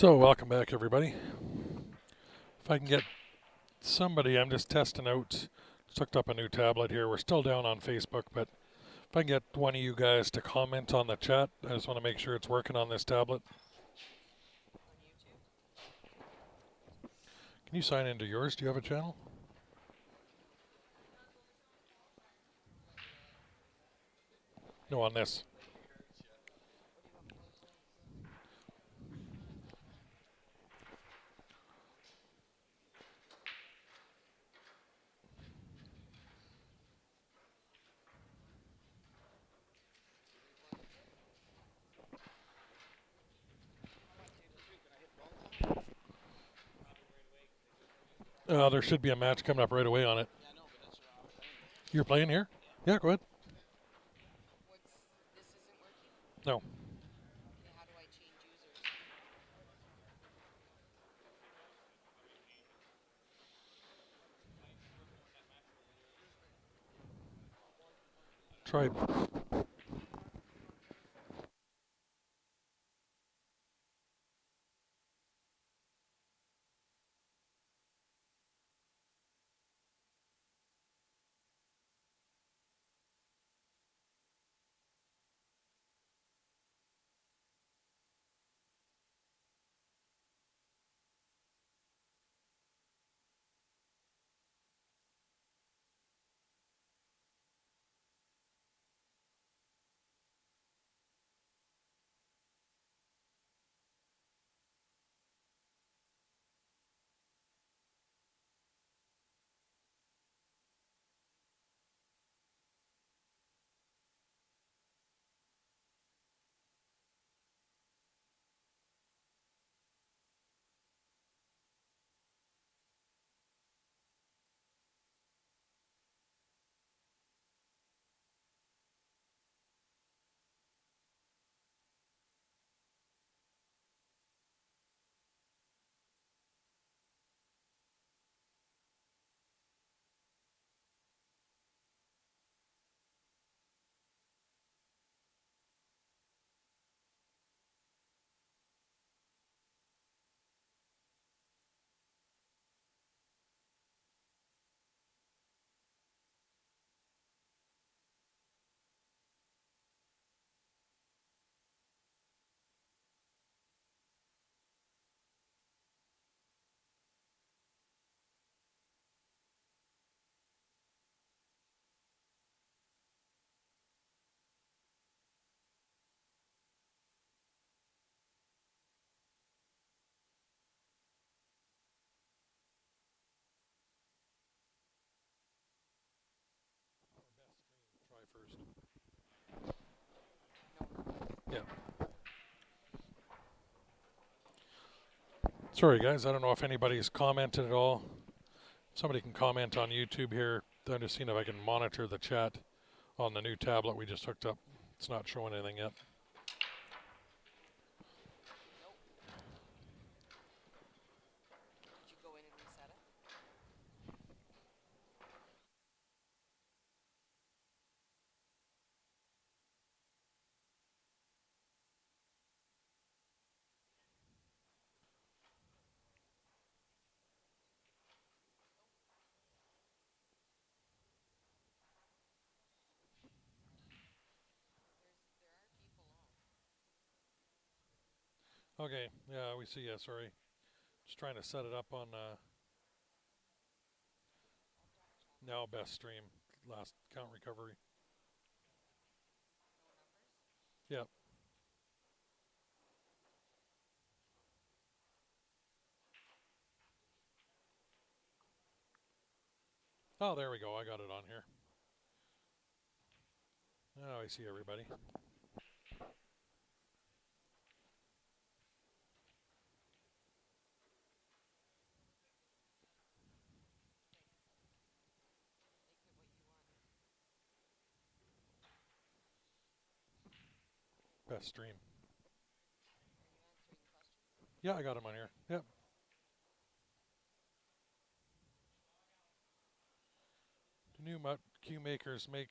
So welcome back, everybody. If I can get somebody, I'm just testing out, just hooked up a new tablet here. We're still down on Facebook, but if I can get one of you guys to comment on the chat, I just want to make sure it's working on this tablet. Can you sign into yours? Do you have a channel? No, on this. There should be a match coming up right away on it. You're playing here? Yeah, go ahead. No. Try. Try first. Yeah. Sorry, guys. I don't know if anybody's commented at all. Somebody can comment on YouTube here. I'm just seeing if I can monitor the chat on the new tablet we just hooked up. It's not showing anything yet. Okay, yeah, we see you, sorry. Just trying to set it up on now best stream, last count recovery. Yep. Oh, there we go, I got it on here. Now I see everybody. Best stream. Yeah, I got him on here. Yep. The new queue makers make.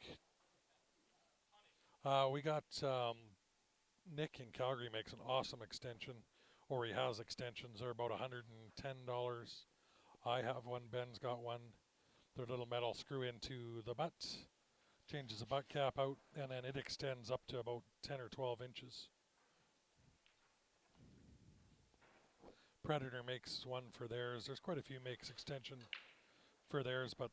We got Nick in Calgary makes an awesome extension, or he has extensions. They're about $110. I have one. Ben's got one. They're little metal screw into the butt, changes the butt cap out, and then it extends up to about 10 or 12 inches. Predator makes one for theirs. There's quite a few makes extension for theirs, but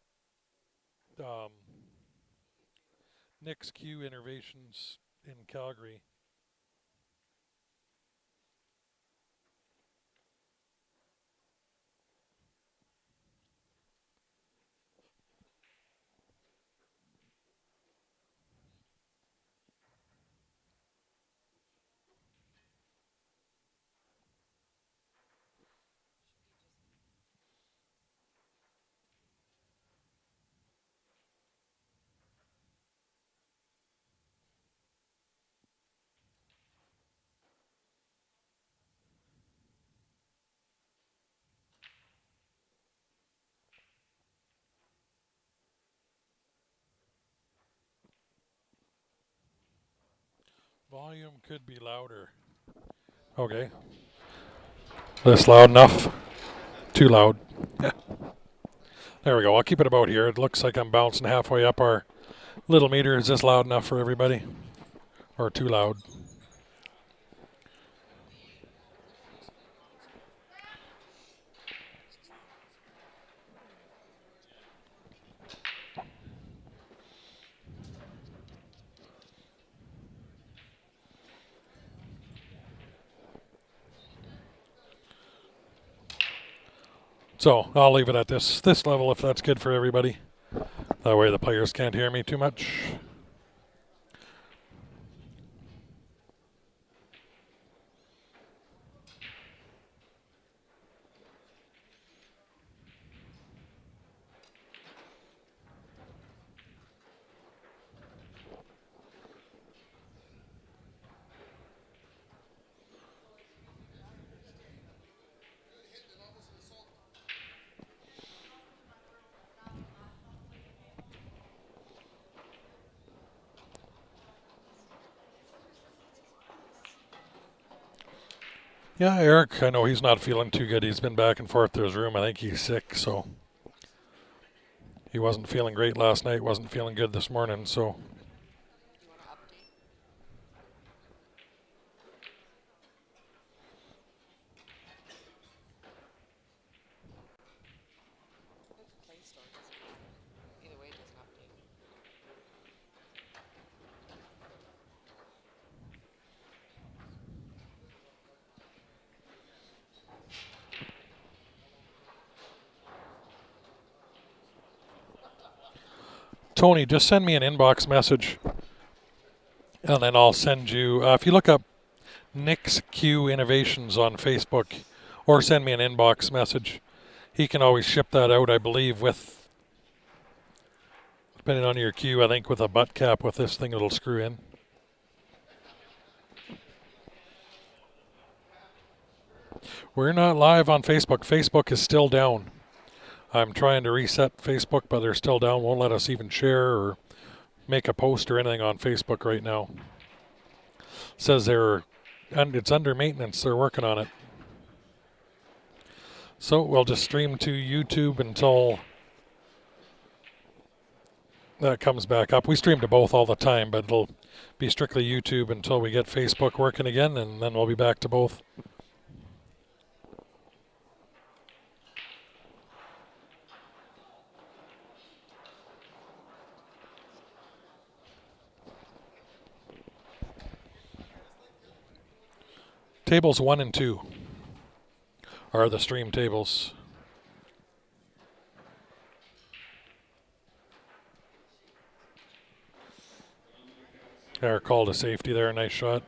Nick's Q Innovations in Calgary. Volume could be louder. Okay. This loud enough? Too loud. There we go. I'll keep it about here. It looks like I'm bouncing halfway up our little meter. Is this loud enough for everybody? Or too loud? So I'll leave it at this level if that's good for everybody. That way the players can't hear me too much. Yeah, Eric, I know he's not feeling too good. He's been back and forth to his room. I think he's sick, so he wasn't feeling great last night, wasn't feeling good this morning, so. Tony, just send me an inbox message, and then I'll send you, if you look up Nick's Q Innovations on Facebook, or send me an inbox message, he can always ship that out, I believe, with, depending on your Q, I think with a butt cap with this thing it'll screw in. We're not live on Facebook. Facebook is still down. I'm trying to reset Facebook, but they're still down. Won't let us even share or make a post or anything on Facebook right now. Says it's under maintenance. They're working on it. So we'll just stream to YouTube until that comes back up. We stream to both all the time, but it'll be strictly YouTube until we get Facebook working again, and then we'll be back to both. Tables 1 and 2 are the stream tables. Our call to safety there, nice shot.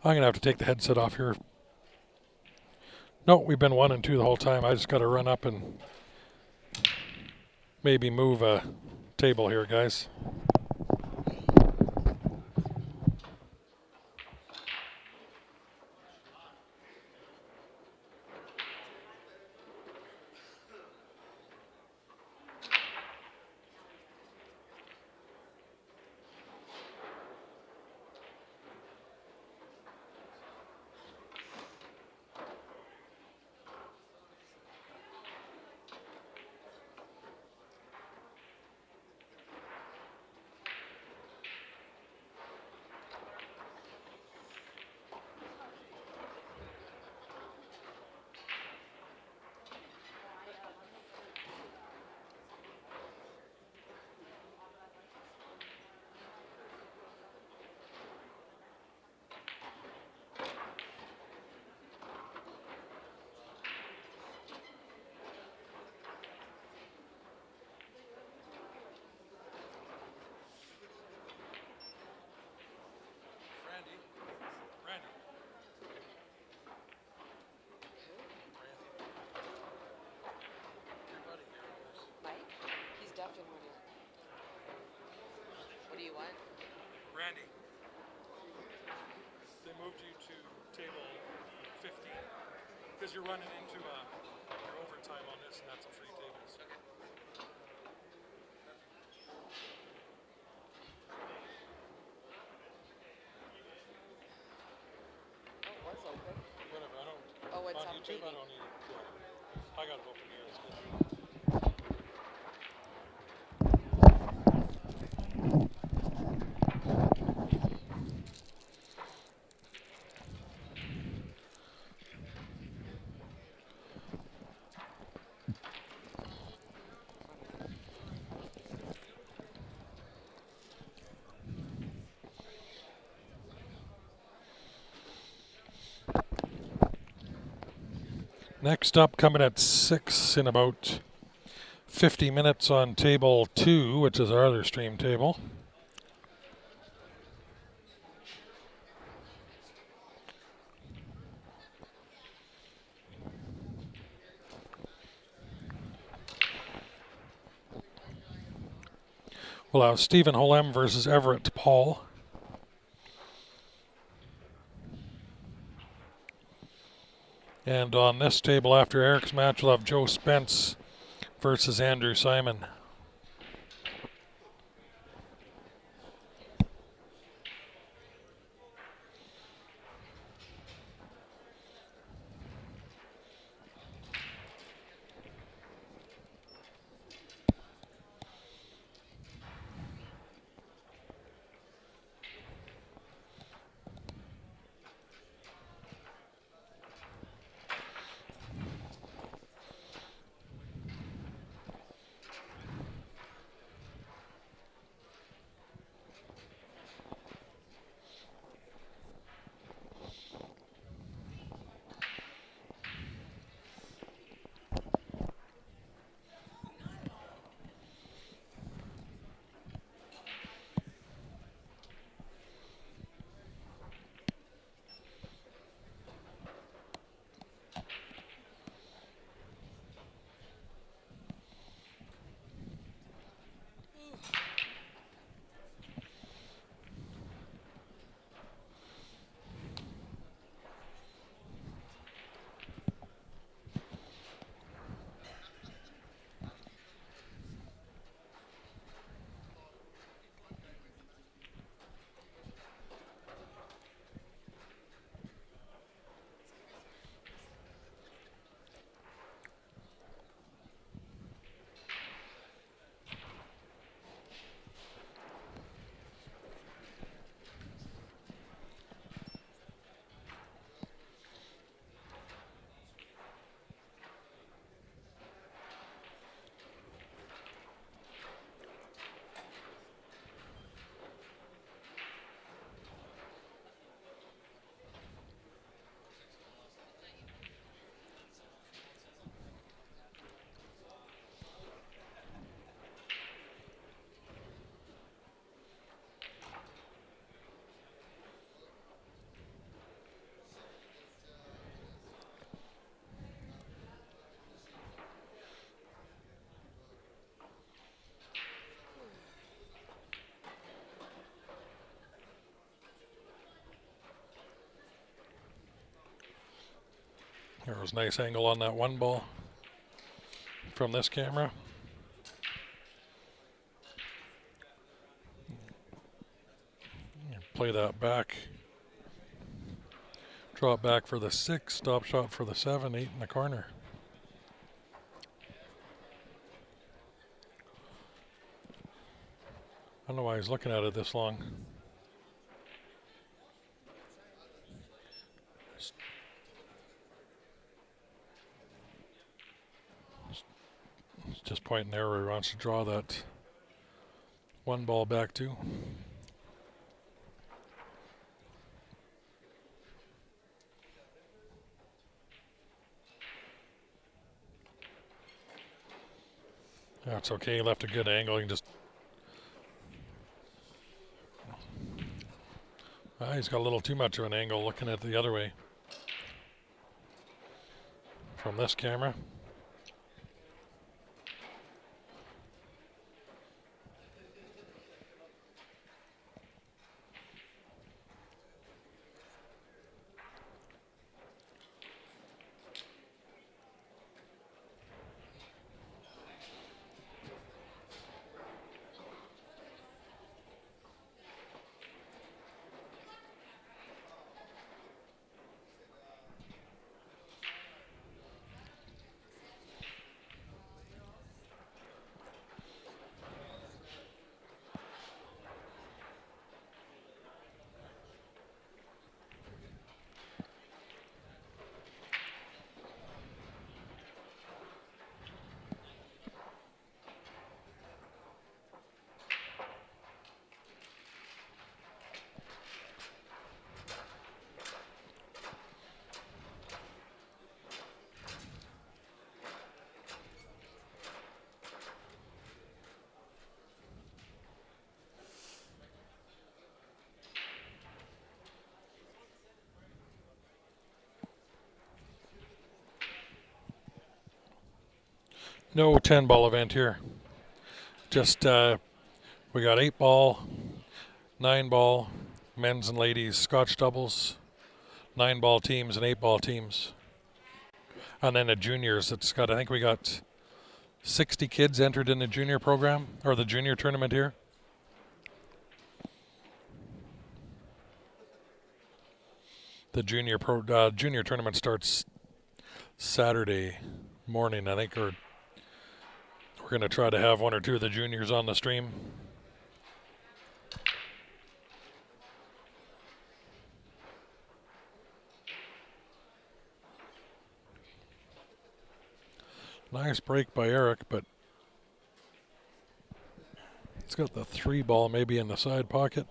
I'm going to have to take the headset off here. No, we've been 1 and 2 the whole time. I just got to run up and maybe move a table here, guys. What do you want? Randy, they moved you to table 15 because you're running into your overtime on this, and that's a free table. So. Oh, it was open. Whatever, I don't. Oh, it's On YouTube, I updating. don't need it. Yeah. I got it open here. It's good. Next up, coming at 6 in about 50 minutes on table 2, which is our other stream table. We'll have Stephen Holem versus Everett Paul. And on this table after Eric's match, we'll have Joe Spence versus Andrew Simon. There was a nice angle on that one ball from this camera. Play that back. Draw it back for the 6, stop shot for the 7, 8 in the corner. I don't know why he's looking at it this long. It's just pointing there where he wants to draw that one ball back to. That's okay, he left a good angle. He can just... he's got a little too much of an angle looking at the other way. From this camera. No 10 ball event here. Just we got 8 ball, 9 ball, men's and ladies Scotch doubles, 9 ball teams and 8 ball teams. And then the juniors, it's got, I think we got 60 kids entered in the junior program, or the junior tournament here. The junior tournament starts Saturday morning, I think, or we're going to try to have 1 or 2 of the juniors on the stream. Nice break by Eric, but it's got the 3 ball maybe in the side pocket.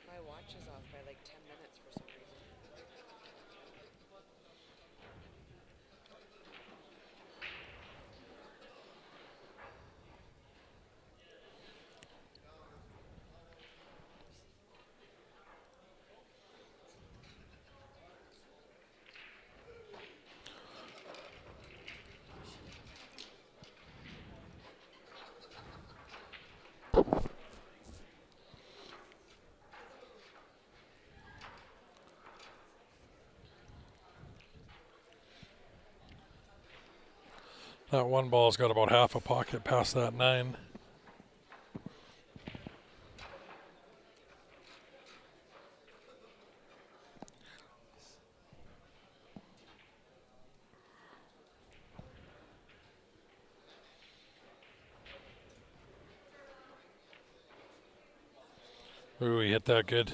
My watch is off by like 10 minutes for some reason. That one ball's got about half a pocket past that 9. Ooh, he hit that good.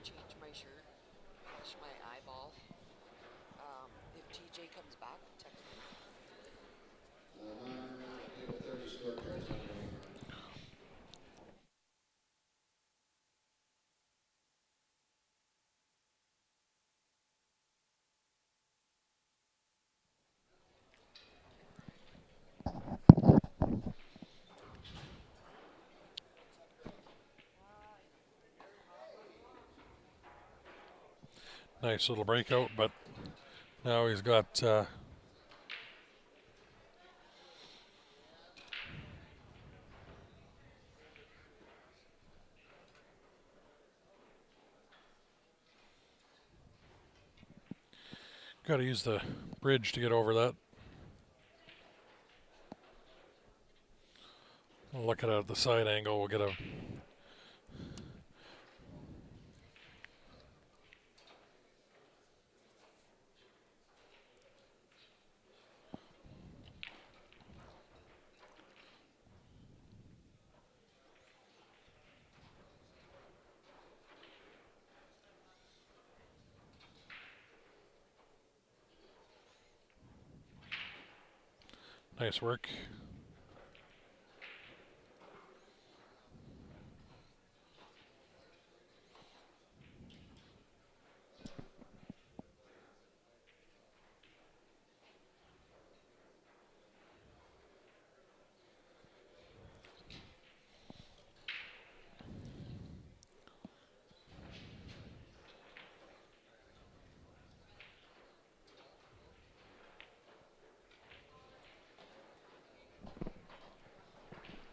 change my shirt, flush my eyeball. If TJ comes back, text me. Nice little breakout, but now he's got got to use the bridge to get over that. We'll look at it at the side angle. We'll get a nice work.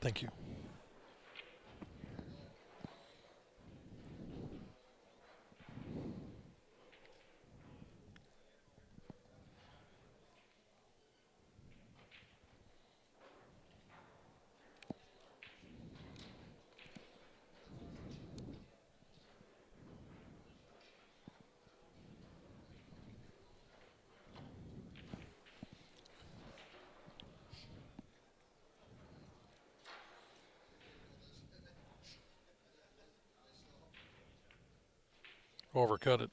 Thank you. Overcut it.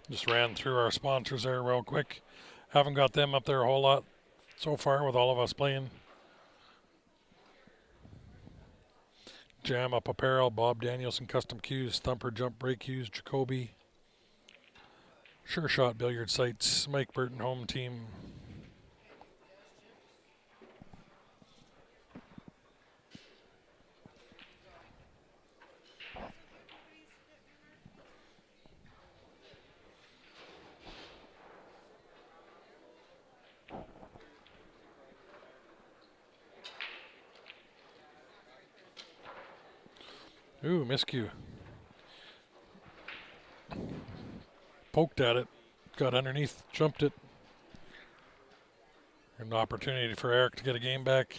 Just ran through our sponsors there real quick. Haven't got them up there a whole lot so far with all of us playing. Jam Up Apparel, Bob Danielson Custom Cues, Thumper Jump Brake Cues, Jacoby, Sure Shot Billiard Sites, Mike Burton Home Team. Ooh, miscue. Poked at it, got underneath, jumped it. An opportunity for Eric to get a game back.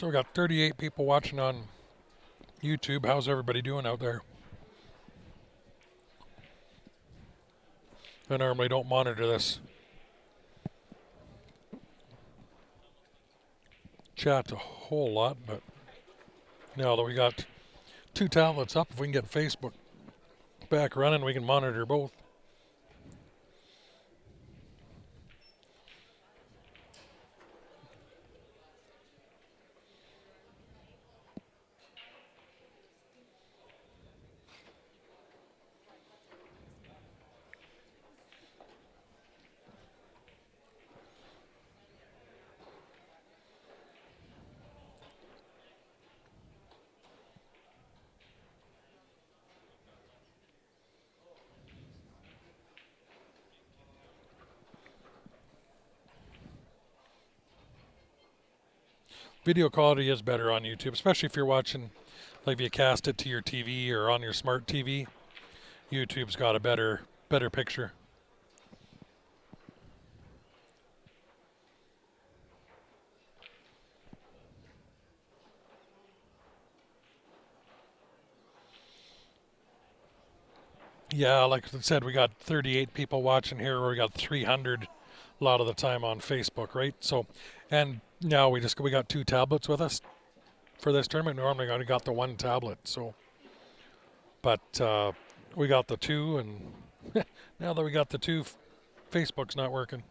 So we got 38 people watching on YouTube. How's everybody doing out there? I normally don't monitor this. Chat a whole lot, but now that we got 2 tablets up, if we can get Facebook back running, we can monitor both. Video quality is better on YouTube, especially if you're watching, like if you cast it to your TV or on your smart TV. YouTube's got a better picture. Yeah, like I said, we got 38 people watching here, or we got 300 a lot of the time on Facebook, right? So, and now we got 2 tablets with us for this tournament. Normally, I only got the 1 tablet, so, but we got the 2, and now that we got the 2, Facebook's not working.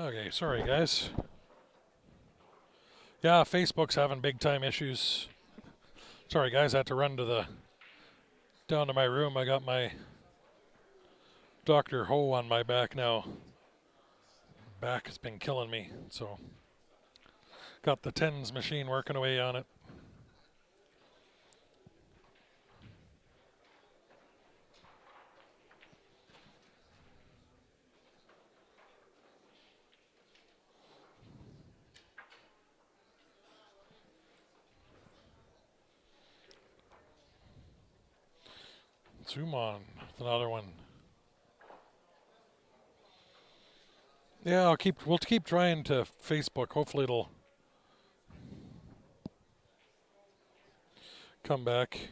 Okay, sorry guys. Yeah, Facebook's having big time issues. Sorry guys, I had to run down to my room. I got my Dr. Ho on my back now. Back has been killing me, so got the tens machine working away on it. Zoom on, another one. Yeah, we'll keep trying to Facebook. Hopefully it'll come back.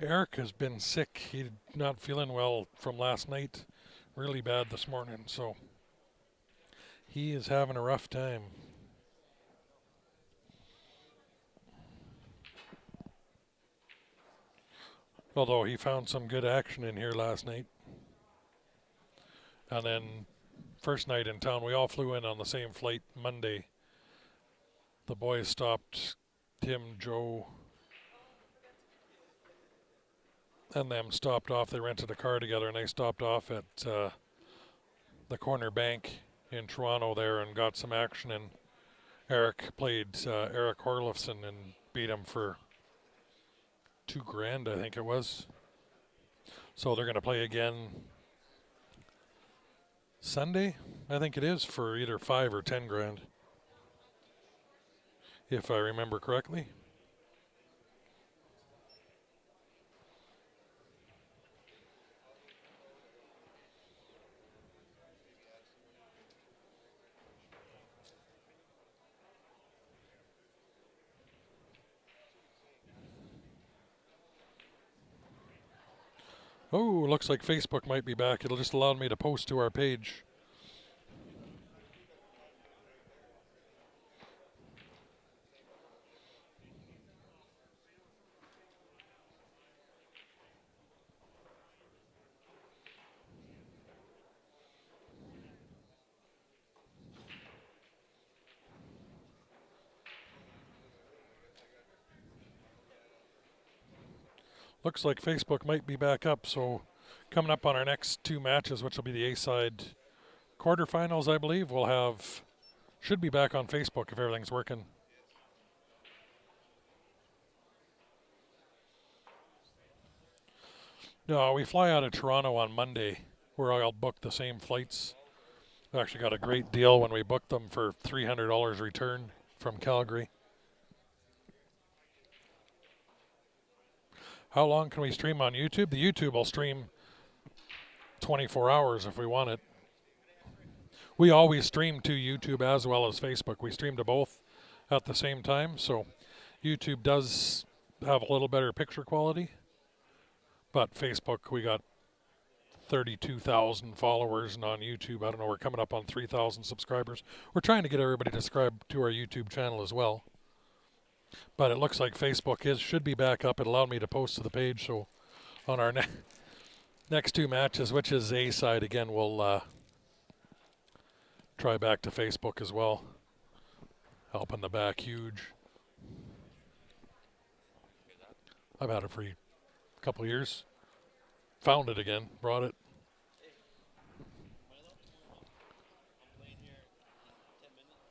Eric has been sick. He's not feeling well from last night. Really bad this morning, so he is having a rough time. Although he found some good action in here last night. And then first night in town, we all flew in on the same flight Monday. The boys stopped, Tim, Joe, and them stopped off. They rented a car together and they stopped off at the corner bank in Toronto there and got some action. And Eric played Eric Horlifson and beat him for $2,000, I think it was. So they're going to play again Sunday, I think it is, for either 5 or 10 grand, if I remember correctly. Oh, looks like Facebook might be back. It'll just allow me to post to our page. Looks like Facebook might be back up, so coming up on our next 2 matches, which will be the A-side quarterfinals, I believe, should be back on Facebook if everything's working. No, we fly out of Toronto on Monday, where I'll book the same flights. I actually got a great deal when we booked them for $300 return from Calgary. How long can we stream on YouTube? The YouTube will stream 24 hours if we want it. We always stream to YouTube as well as Facebook. We stream to both at the same time, so YouTube does have a little better picture quality. But Facebook, we got 32,000 followers, and on YouTube, I don't know, we're coming up on 3,000 subscribers. We're trying to get everybody to subscribe to our YouTube channel as well. But it looks like Facebook should be back up. It allowed me to post to the page, so on our next 2 matches, which is A-side again, we'll Try back to Facebook as well. Help in the back, huge. I've had it for a couple of years. Found it again, brought it.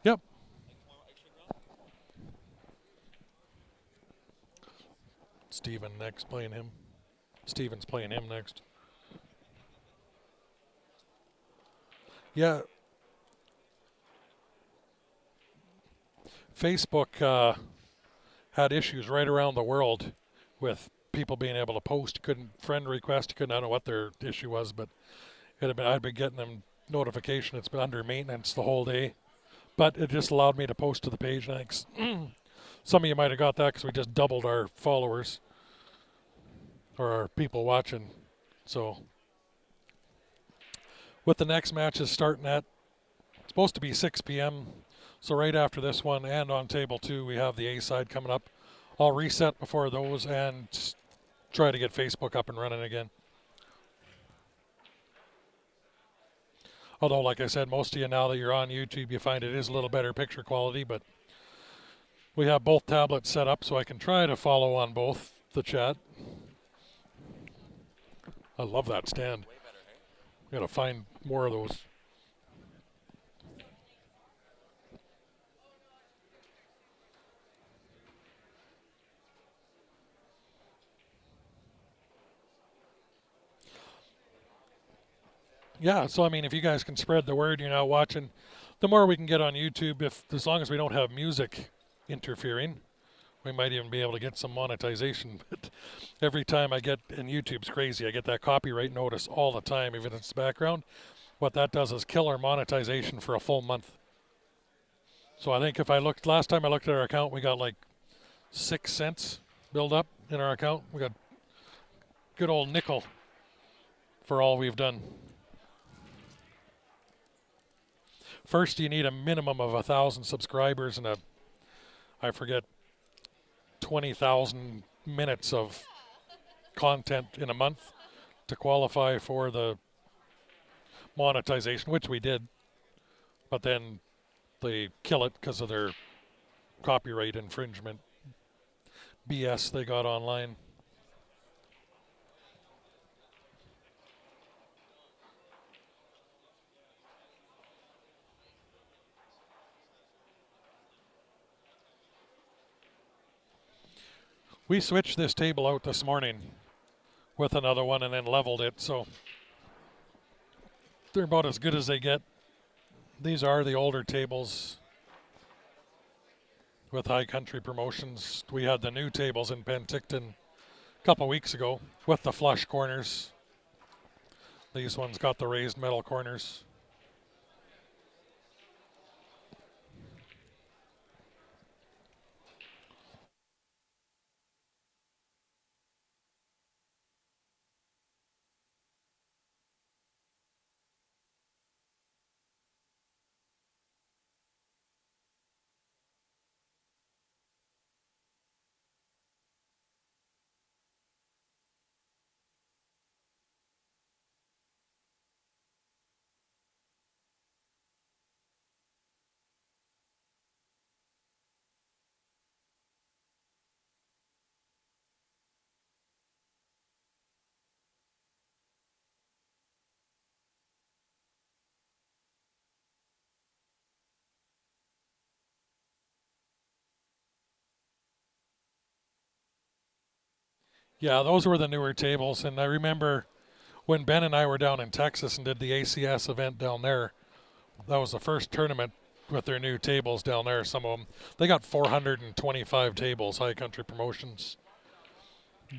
Yep. Steven next, playing him. Steven's playing him next. Yeah. Facebook had issues right around the world with people being able to post. Couldn't friend request. Couldn't. I don't know what their issue was, but I'd been getting them notification. It's been under maintenance the whole day, but it just allowed me to post to the page. Thanks. Some of you might have got that because we just doubled our followers or our people watching. So with the next matches starting at, it's supposed to be 6 p.m. So right after this one and on table 2, we have the A side coming up. I'll reset before those and try to get Facebook up and running again. Although, like I said, most of you now that you're on YouTube, you find it is a little better picture quality, but we have both tablets set up so I can try to follow on both the chat. I love that stand. We gotta find more of those. Yeah, so I mean, if you guys can spread the word, you're now watching, the more we can get on YouTube, as long as we don't have music interfering, we might even be able to get some monetization. But every time I get, and YouTube's crazy, I get that copyright notice all the time, even if it's background. What that does is kill our monetization for a full month. So I think if I looked, last time I looked at our account, we got like 6 cents build up in our account. We got good old nickel for all we've done. First, you need a minimum of 1,000 subscribers and I forget, 20,000 minutes of content in a month to qualify for the monetization, which we did. But then they kill it because of their copyright infringement BS they got online. We switched this table out this morning with another one and then leveled it, so they're about as good as they get. These are the older tables with High Country Promotions. We had the new tables in Penticton a couple weeks ago with the flush corners. These ones got the raised metal corners. Yeah, those were the newer tables, and I remember when Ben and I were down in Texas and did the ACS event down there, that was the first tournament with their new tables down there. Some of them, they got 425 tables, High Country Promotions,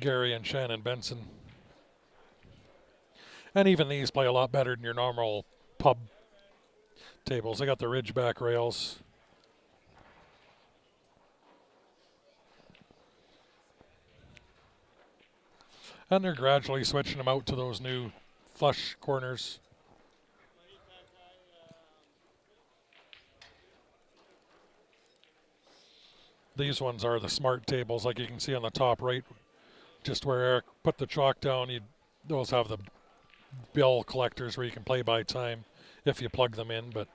Gary and Shannon Benson. And even these play a lot better than your normal pub tables. They got the Ridgeback rails. And they're gradually switching them out to those new flush corners. These ones are the smart tables, like you can see on the top right, just where Eric put the chalk down. Those have the bill collectors where you can play by time if you plug them in. But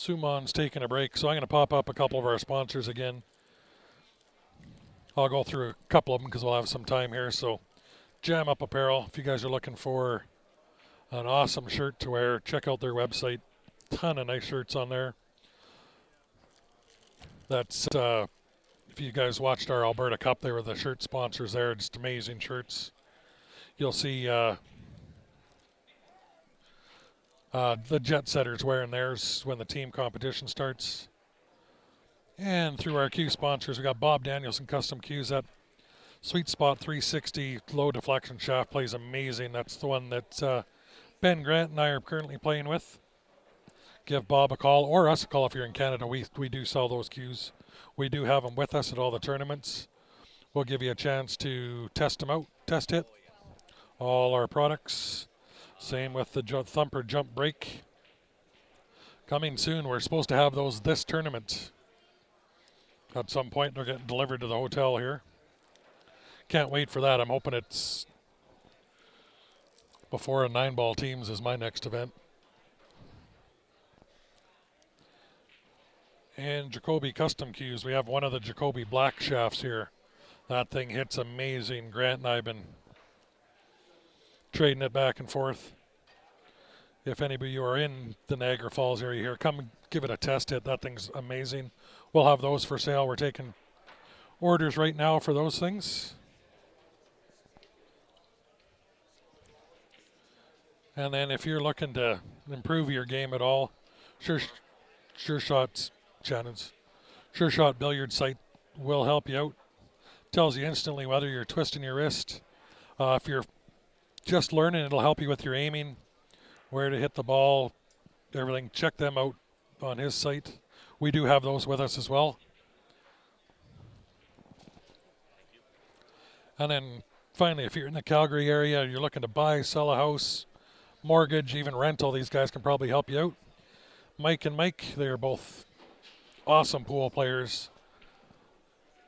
Sumon's taking a break, so I'm going to pop up a couple of our sponsors again. I'll go through a couple of them because we'll have some time here. So, Jam Up Apparel, if you guys are looking for an awesome shirt to wear, check out their website. Ton of nice shirts on there. That's if you guys watched our Alberta Cup, they were the shirt sponsors there. Just amazing shirts. You'll see the Jet Setters wearing theirs when the team competition starts. And through our Q sponsors, we got Bob Danielson Custom Qs. That Sweet Spot 360 low deflection shaft plays amazing. That's the one that Ben Grant and I are currently playing with. Give Bob a call or us a call if you're in Canada. We do sell those Qs. We do have them with us at all the tournaments. We'll give you a chance to test them out, test hit all our products. Same with the Thumper Jump Brake. Coming soon. We're supposed to have those this tournament. At some point, they're getting delivered to the hotel here. Can't wait for that. I'm hoping it's before a 9-ball teams is my next event. And Jacoby Custom Qs. We have one of the Jacoby black shafts here. That thing hits amazing. Grant and I have been trading it back and forth. If anybody you are in the Niagara Falls area here, come give it a test hit. That thing's amazing. We'll have those for sale. We're taking orders right now for those things. And then if you're looking to improve your game at all, Sure Shot's Shannon's Sure Shot billiard site will help you out. Tells you instantly whether you're twisting your wrist. If you're just learning, it'll help you with your aiming, where to hit the ball, everything. Check them out on his site. We do have those with us as well. And then finally, if you're in the Calgary area, you're looking to buy, sell a house, mortgage, even rental, these guys can probably help you out. Mike and Mike, they're both awesome pool players.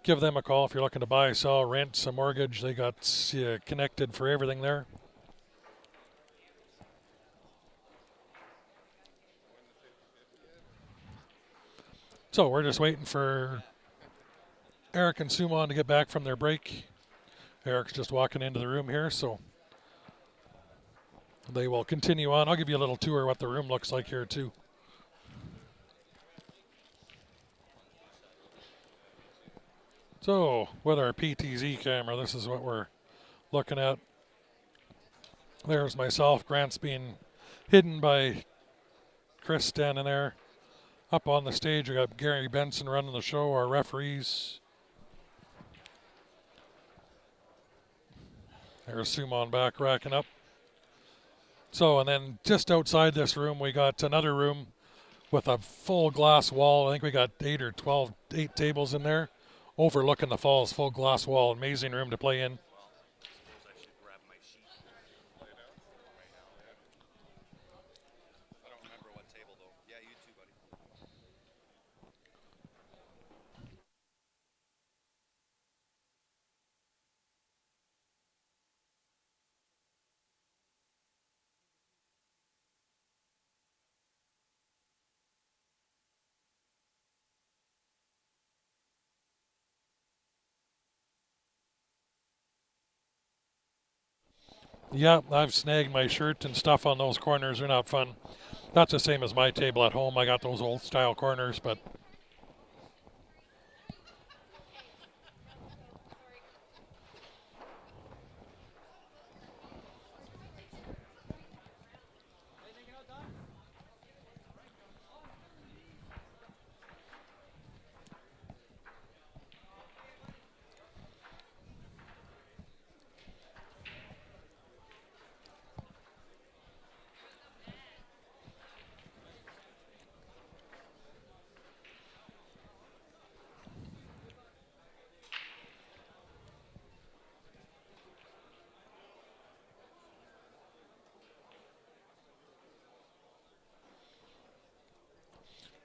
Give them a call if you're looking to buy, sell, rent, a mortgage. They got you connected for everything there. So we're just waiting for Eric and Sumon to get back from their break. Eric's just walking into the room here, so they will continue on. I'll give you a little tour of what the room looks like here too. So with our PTZ camera, this is what we're looking at. There's myself. Grant's being hidden by Chris standing there. Up on the stage, we got Gary Benson running the show, our referees. There's Sumon back racking up. So, and then just outside this room, we got another room with a full glass wall. I think we got 8 tables in there, overlooking the falls, full glass wall. Amazing room to play in. Yeah, I've snagged my shirt and stuff on those corners. They're not fun. That's the same as my table at home. I got those old style corners, but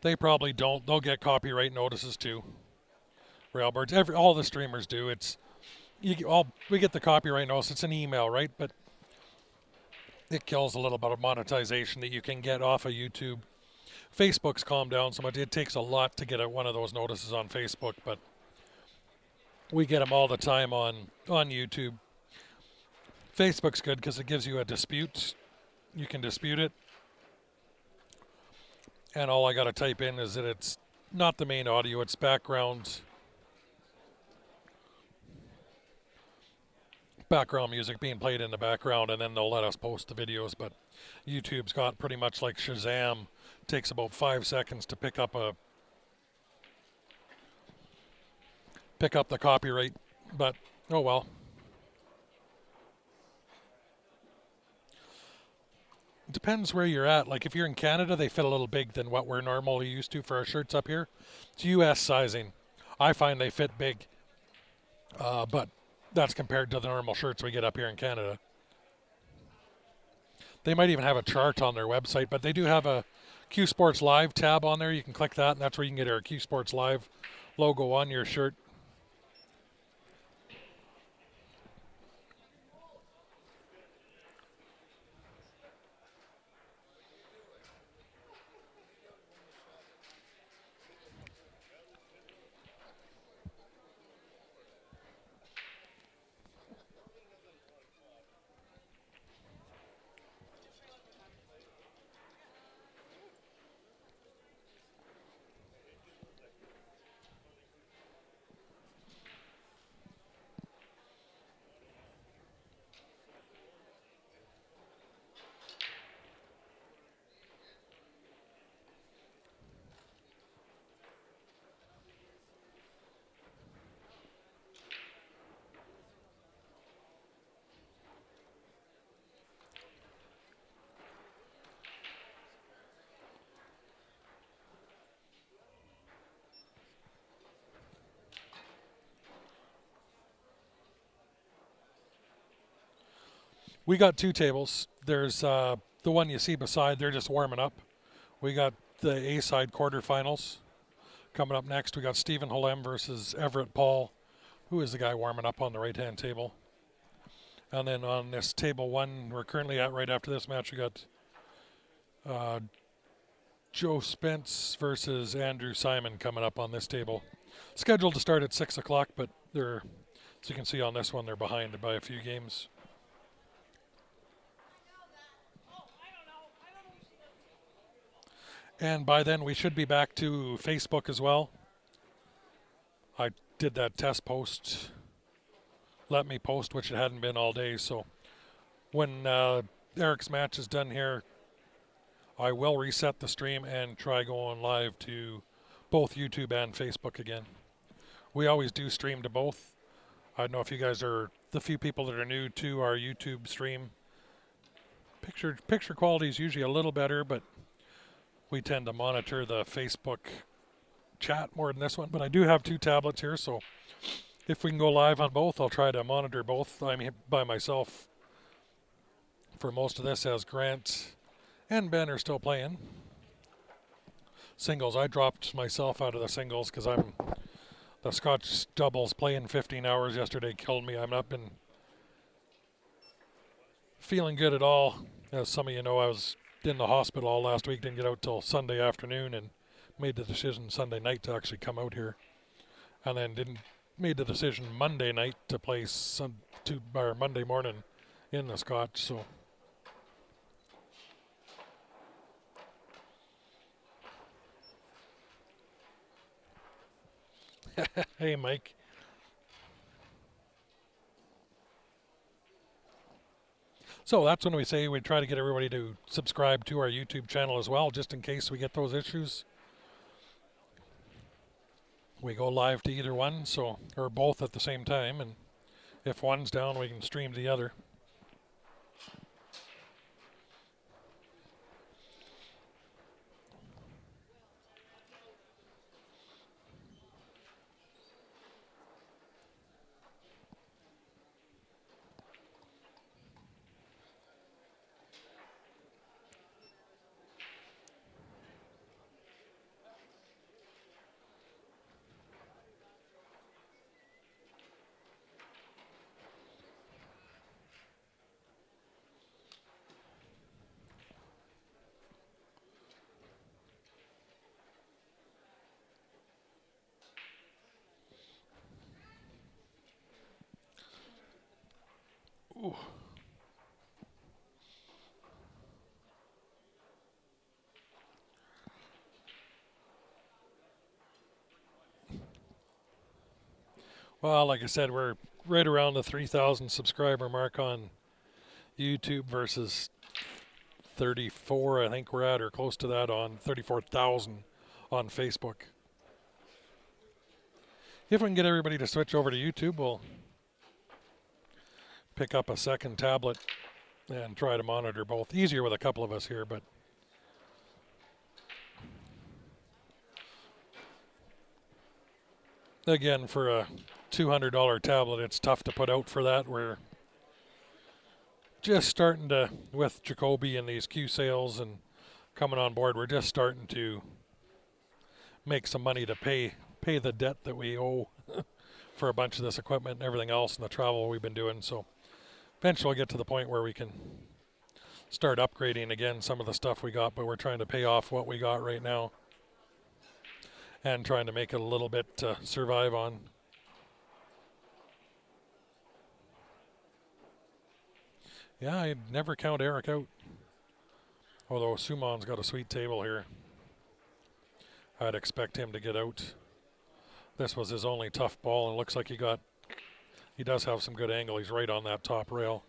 they probably don't. They'll get copyright notices too. Railbirds, all the streamers do. We get the copyright notice. It's an email, right? But it kills a little bit of monetization that you can get off of YouTube Facebook's calmed down so much. It takes a lot to get one of those notices on Facebook, but we get them all the time on YouTube. Facebook's good because it gives you a dispute. You can dispute it, and all I got to type in is that it's not the main audio, it's background music being played in the background, and then they'll let us post the videos. But YouTube's got pretty much like Shazam. Takes about 5 seconds to pick up the copyright, but oh well. It depends where you're at. Like if you're in Canada, they fit a little big than what we're normally used to for our shirts up here. It's US sizing. I find they fit big, but that's compared to the normal shirts we get up here in Canada. They might even have a chart on their website, but they do have a Q Sports Live tab on there. You can click that, and that's where you can get our Q Sports Live logo on your shirt. We got two tables. There's the one you see beside. They're just warming up. We got the A-side quarterfinals coming up next. We got Stephen Holem versus Everett Paul, who is the guy warming up on the right-hand table. And then on this table one, we're currently at right after this match, we got Joe Spence versus Andrew Simon coming up on this table. Scheduled to start at 6 o'clock, but they're, as you can see on this one, they're behind by a few games. And by then we should be back to Facebook as well. I did that test post, let me post, which it hadn't been all day. So when Eric's match is done here, I will reset the stream and try going live to both YouTube and Facebook again. We always do stream to both. I don't know if you guys are the few people that are new to our YouTube stream. Picture quality is usually a little better, but we tend to monitor the Facebook chat more than this one. But I do have two tablets here, so if we can go live on both, I'll try to monitor both. I'm by myself for most of this, as Grant and Ben are still playing singles. I dropped myself out of the singles because the Scotch doubles playing 15 hours yesterday killed me. I've not been feeling good at all. As some of you know, I was in the hospital all last week, didn't get out till Sunday afternoon, and made the decision Sunday night to actually come out here, and then made the decision Monday night to play Monday morning in the Scotch. So hey, Mike. So that's when we say we try to get everybody to subscribe to our YouTube channel as well, just in case we get those issues. We go live to either one, or both at the same time, and if one's down, we can stream the other. Ooh. Well, like I said, we're right around the 3,000 subscriber mark on YouTube versus 34, I think we're at, or close to that on 34,000 on Facebook. If we can get everybody to switch over to YouTube, we'll pick up a second tablet and try to monitor both. Easier with a couple of us here, but again, for a $200 tablet, it's tough to put out for that. We're just starting to, with Jacoby and these Q sales and coming on board, we're just starting to make some money to pay the debt that we owe for a bunch of this equipment and everything else and the travel we've been doing. So eventually we'll get to the point where we can start upgrading again some of the stuff we got, but we're trying to pay off what we got right now and trying to make it a little bit to survive on. Yeah, I'd never count Eric out. Although Sumon's got a sweet table here. I'd expect him to get out. This was his only tough ball, and it looks like he does have some good angle. He's right on that top rail.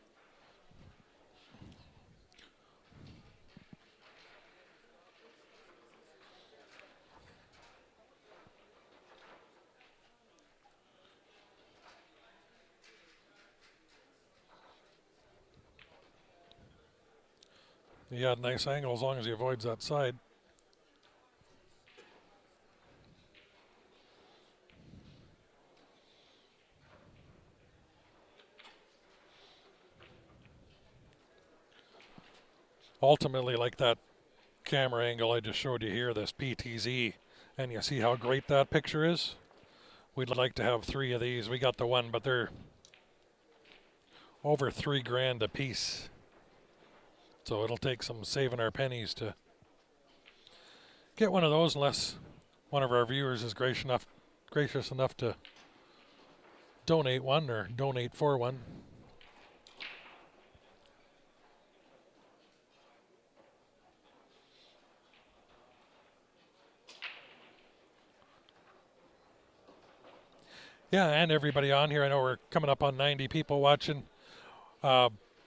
He had a nice angle as long as he avoids that side. Ultimately, like that camera angle I just showed you here, this PTZ, and you see how great that picture is? We'd like to have 3 of these. We got the one, but they're over $3,000 a piece. So it'll take some saving our pennies to get one of those, unless one of our viewers is gracious enough to donate one or donate for one. Yeah, and everybody on here. I know we're coming up on 90 people watching.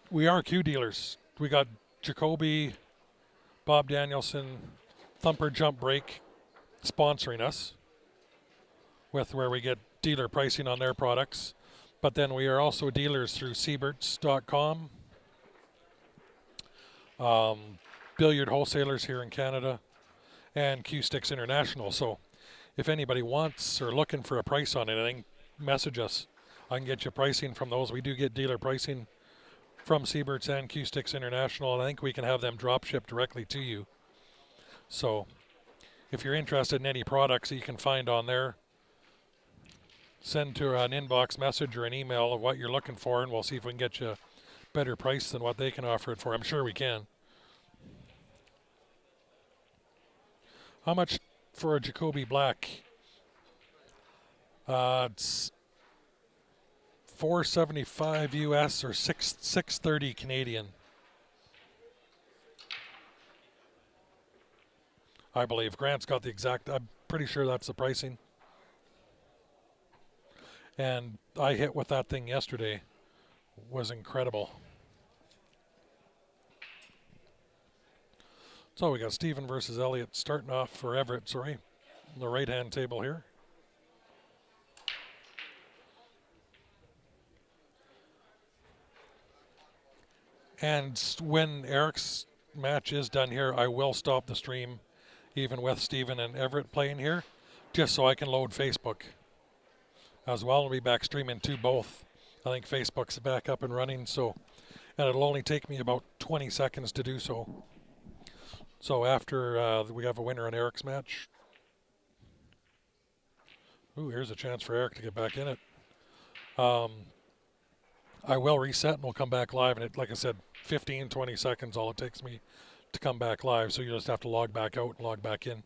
We are Q dealers. We got Jacoby, Bob Danielson, Thumper Jump Brake sponsoring us with where we get dealer pricing on their products. But then we are also dealers through Sieberts.com, billiard wholesalers here in Canada, and Q Sticks International. So if anybody wants or looking for a price on anything, message us. I can get you pricing from those. We do get dealer pricing from Sieberts and Q Sticks International, and I think we can have them drop shipped directly to you. So if you're interested in any products that you can find on there, send to an inbox message or an email of what you're looking for, and we'll see if we can get you a better price than what they can offer it for. I'm sure we can. How much for a Jacoby Black? It's $475 US or $630 Canadian. I believe Grant's got the exact. I'm pretty sure that's the pricing. And I hit with that thing yesterday. Was incredible. So we got Stephen versus Elliott starting off for Everett. Sorry, on the right-hand table here. And when Eric's match is done here, I will stop the stream, even with Stephen and Everett playing here, just so I can load Facebook as well. I'll be back streaming to both. I think Facebook's back up and running, so, and it'll only take me about 20 seconds to do so. So after we have a winner in Eric's match. Ooh, here's a chance for Eric to get back in it. I will reset and we'll come back live. And it, like I said, 15, 20 seconds all it takes me to come back live. So you just have to log back out and log back in.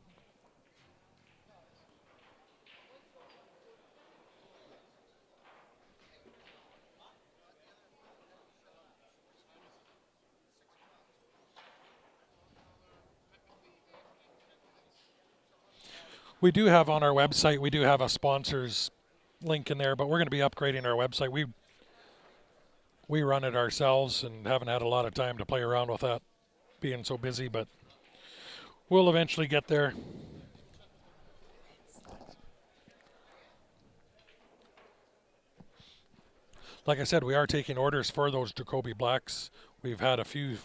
We do have on our website, we do have a sponsors link in there, but we're going to be upgrading our website. We run it ourselves and haven't had a lot of time to play around with that, being so busy, but we'll eventually get there. Like I said, we are taking orders for those Jacoby Blacks. We've had a few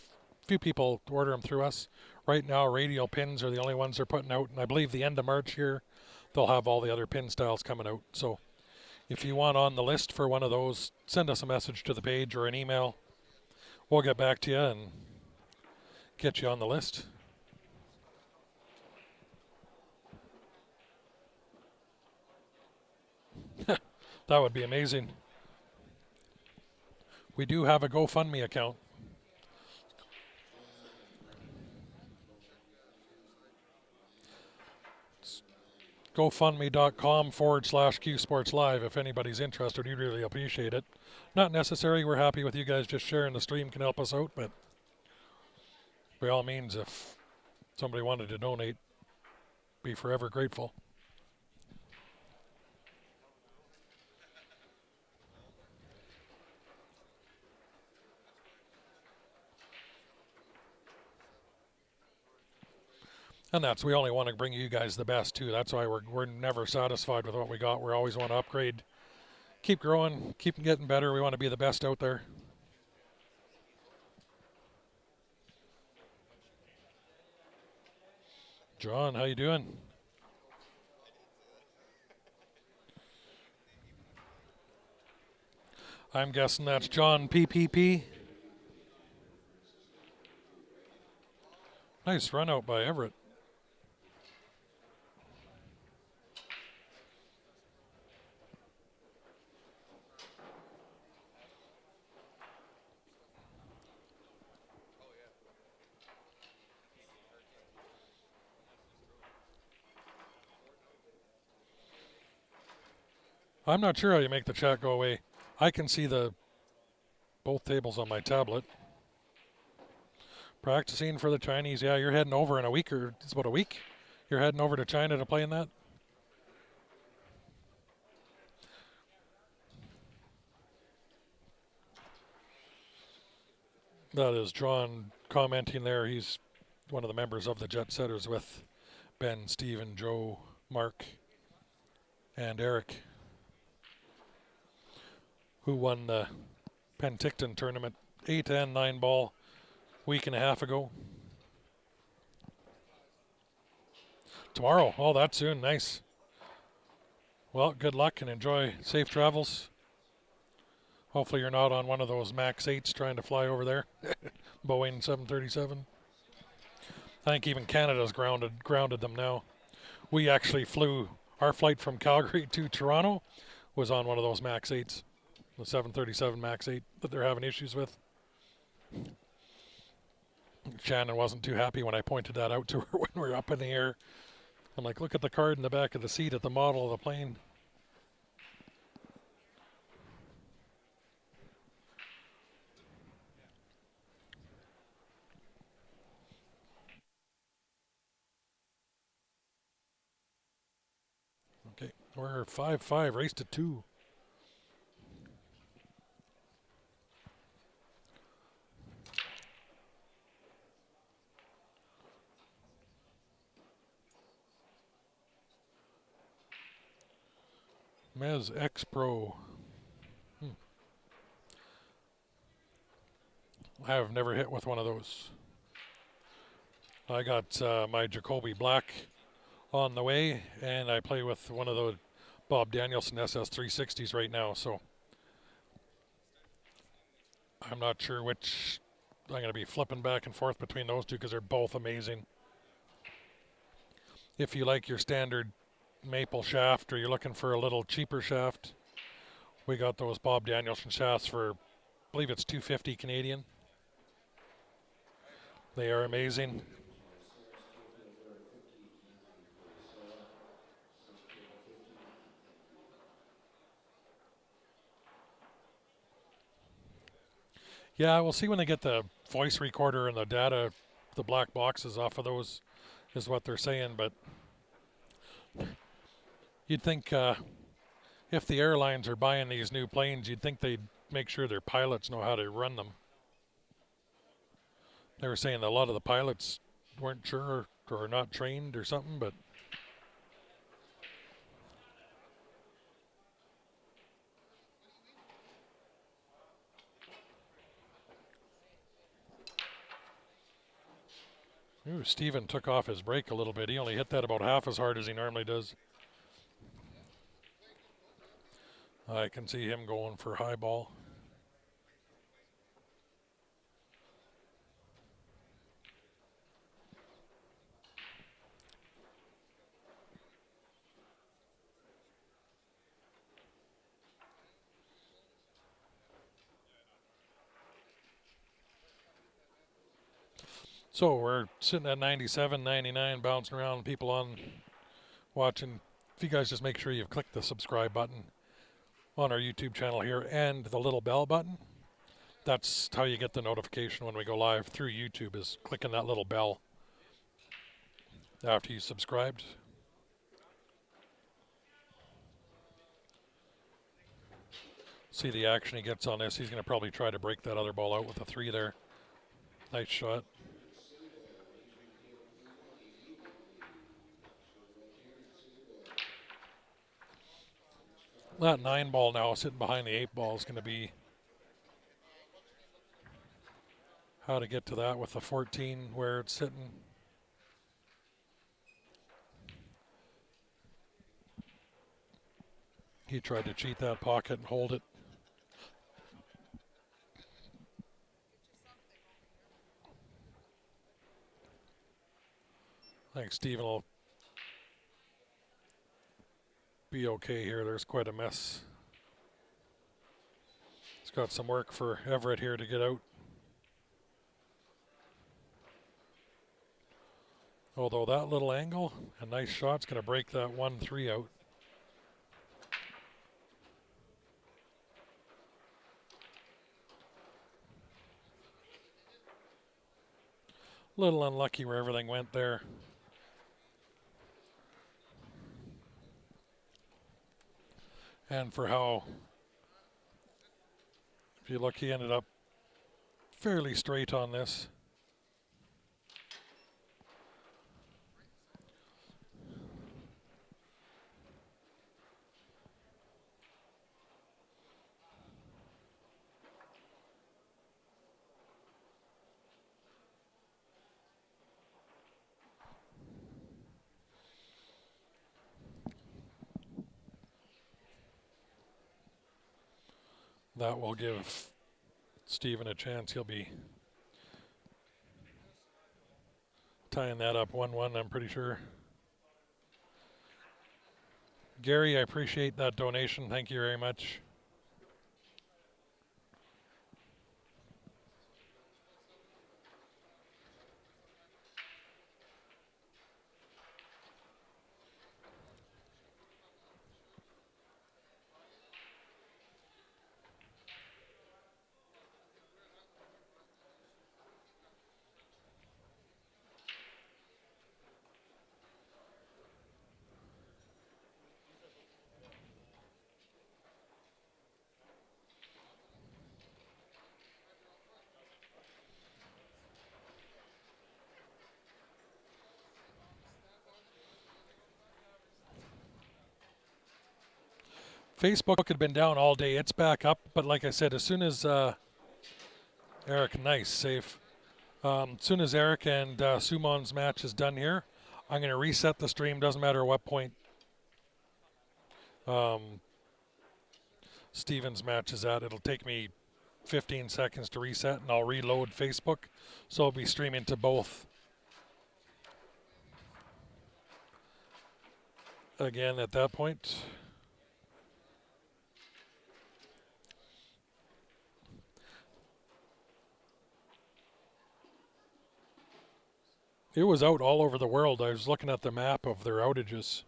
people order them through us. Right now, radial pins are the only ones they're putting out, and I believe the end of March here, they'll have all the other pin styles coming out. So if you want on the list for one of those, send us a message to the page or an email. We'll get back to you and get you on the list. That would be amazing. We do have a GoFundMe account. GoFundMe.com/Q Sports Live. If anybody's interested, we'd really appreciate it. Not necessary. We're happy with you guys just sharing the stream can help us out, but by all means, if somebody wanted to donate, be forever grateful. And we only want to bring you guys the best too. That's why we're never satisfied with what we got. We always want to upgrade, keep growing, keep getting better. We want to be the best out there. John, how you doing? I'm guessing that's John PPP. Nice run out by Everett. I'm not sure how you make the chat go away. I can see both tables on my tablet. Practicing for the Chinese. Yeah, you're heading over in a week, or it's about a week. You're heading over to China to play in that? That is John commenting there. He's one of the members of the Jet Setters with Ben, Steven, Joe, Mark, and Eric, who won the Penticton tournament 8 and 9 ball week and a half ago. Tomorrow. Oh, that's soon. Nice. Well, good luck and enjoy safe travels. Hopefully you're not on one of those Max 8s trying to fly over there. Boeing 737. I think even Canada's grounded them now. We actually flew, our flight from Calgary to Toronto was on one of those Max 8s, the 737 Max 8 that they're having issues with. Shannon wasn't too happy when I pointed that out to her when we were up in the air. I'm like, look at the card in the back of the seat at the model of the plane. Okay, we're 5-5, race to 2. Mez X Pro. I have never hit with one of those. I got my Jacoby Black on the way, and I play with one of the Bob Danielson SS360s right now, so I'm not sure which I'm going to be flipping back and forth between those two because they're both amazing. If you like your standard maple shaft or you're looking for a little cheaper shaft, we got those Bob Danielson shafts for, I believe it's $250 Canadian. They are amazing. Yeah, we'll see when they get the voice recorder and the data, the black boxes off of those, is what they're saying. But You'd think if the airlines are buying these new planes, you'd think they'd make sure their pilots know how to run them. They were saying that a lot of the pilots weren't sure or not trained or something, but ooh, Steven took off his brake a little bit. He only hit that about half as hard as he normally does. I can see him going for high ball. So we're sitting at 97, 99, bouncing around, people on watching. If you guys just make sure you've clicked the subscribe button on our YouTube channel here and the little bell button. That's how you get the notification when we go live through YouTube, is clicking that little bell after you subscribed. See the action he gets on this. He's going to probably try to break that other ball out with a 3 there. Nice shot. That 9 ball now sitting behind the 8 ball is going to be how to get to that with the 14 where it's sitting. He tried to cheat that pocket and hold it. I think Steven will be okay here. There's quite a mess. It's got some work for Everett here to get out. Although that little angle, a nice shot's going to break that 1-3 out. Little unlucky where everything went there. And for how, if you look, he ended up fairly straight on this. That will give Steven a chance. He'll be tying that up 1-1, I'm pretty sure. Gary, I appreciate that donation. Thank you very much. Facebook had been down all day. It's back up, but like I said, as soon as Eric, nice, safe. As soon as Eric and Sumon's match is done here, I'm going to reset the stream. Doesn't matter what point Steven's match is at. It'll take me 15 seconds to reset, and I'll reload Facebook. So I'll be streaming to both again at that point. It was out all over the world. I was looking at the map of their outages.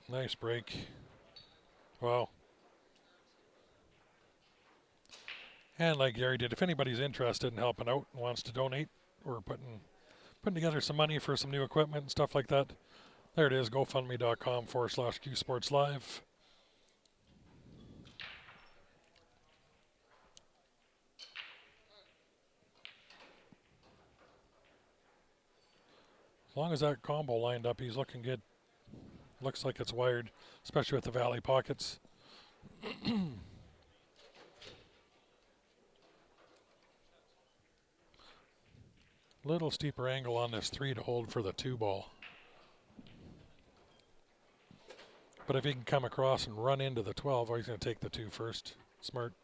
Nice break. Wow. And like Gary did, if anybody's interested in helping out and wants to donate, or putting together some money for some new equipment and stuff like that, there it is, gofundme.com/Q Sports Live. As long as that combo lined up, he's looking good. Looks like it's wired, especially with the valley pockets. Little steeper angle on this 3 to hold for the 2 ball. But if he can come across and run into the 12, he's going to take the 2 first. Smart.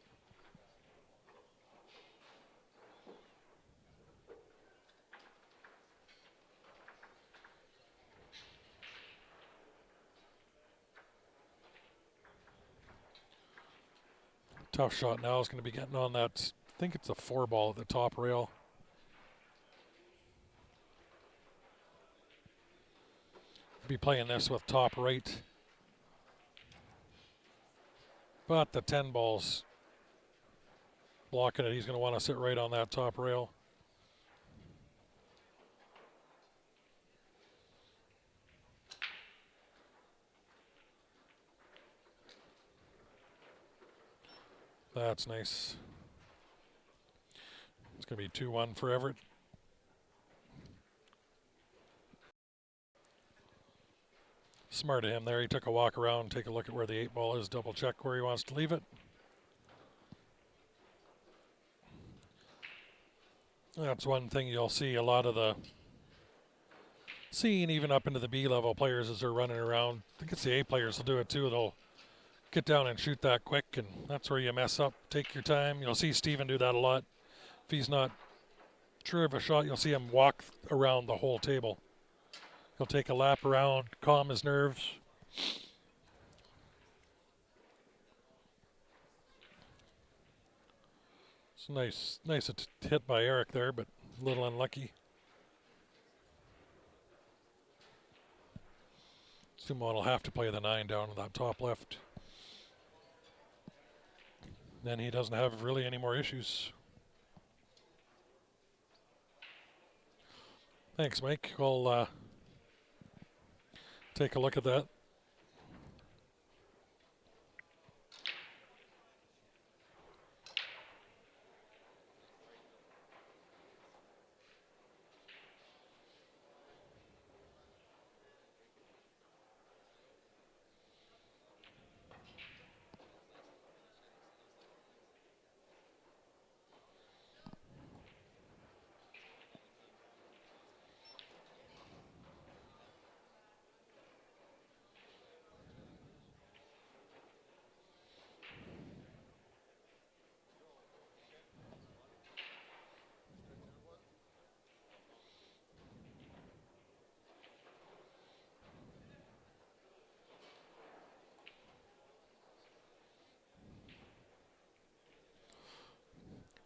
Tough shot now is going to be getting on that, I think it's a 4 ball at the top rail. Be playing this with top right. But the 10 ball's blocking it. He's going to want to sit right on that top rail. That's nice. It's going to be 2-1 for Everett. Smart of him there. He took a walk around, take a look at where the 8 ball is, double check where he wants to leave it. That's one thing you'll see a lot of the scene, even up into the B level players as they're running around. I think it's the A players will do it too. They'll get down and shoot that quick, and that's where you mess up. Take your time. You'll see Steven do that a lot. If he's not sure of a shot, you'll see him walk around the whole table. He'll take a lap around, calm his nerves. It's nice hit by Eric there, but a little unlucky. Sumon will have to play the 9 down to that top left. Then he doesn't have really any more issues. Thanks, Mike. We'll take a look at that.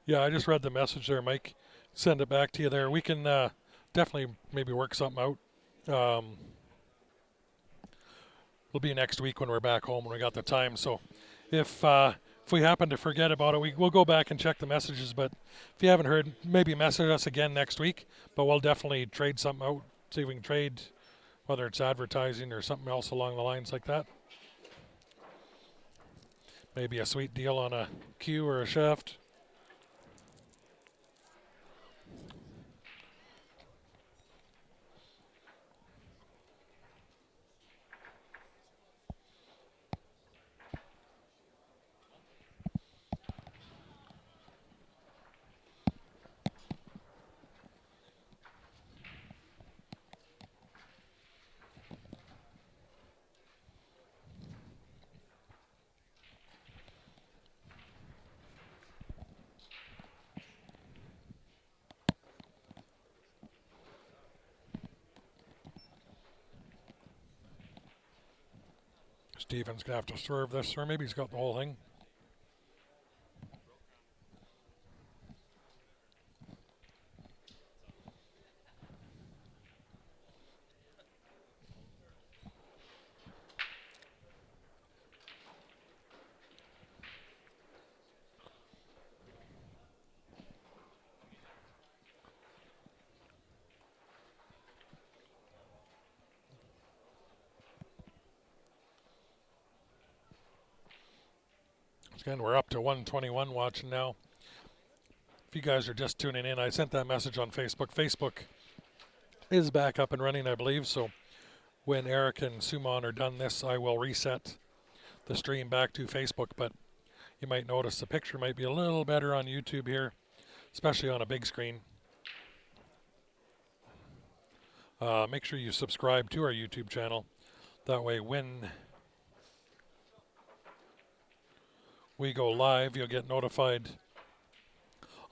Yeah, I just read the message there, Mike. Send it back to you there. We can definitely maybe work something out. It'll be next week when we're back home when we got the time. So if we happen to forget about it, we'll go back and check the messages. But if you haven't heard, maybe message us again next week. But we'll definitely trade something out. See if we can trade, whether it's advertising or something else along the lines like that. Maybe a sweet deal on a cue or a shaft. Steven's going to have to serve this, or maybe he's got the whole thing. Again, we're up to 121 watching now. If you guys are just tuning in, I sent that message on Facebook. Facebook is back up and running, I believe. So when Eric and Suman are done this, I will reset the stream back to Facebook. But you might notice the picture might be a little better on YouTube here, especially on a big screen. Make sure you subscribe to our YouTube channel. That way when we go live, you'll get notified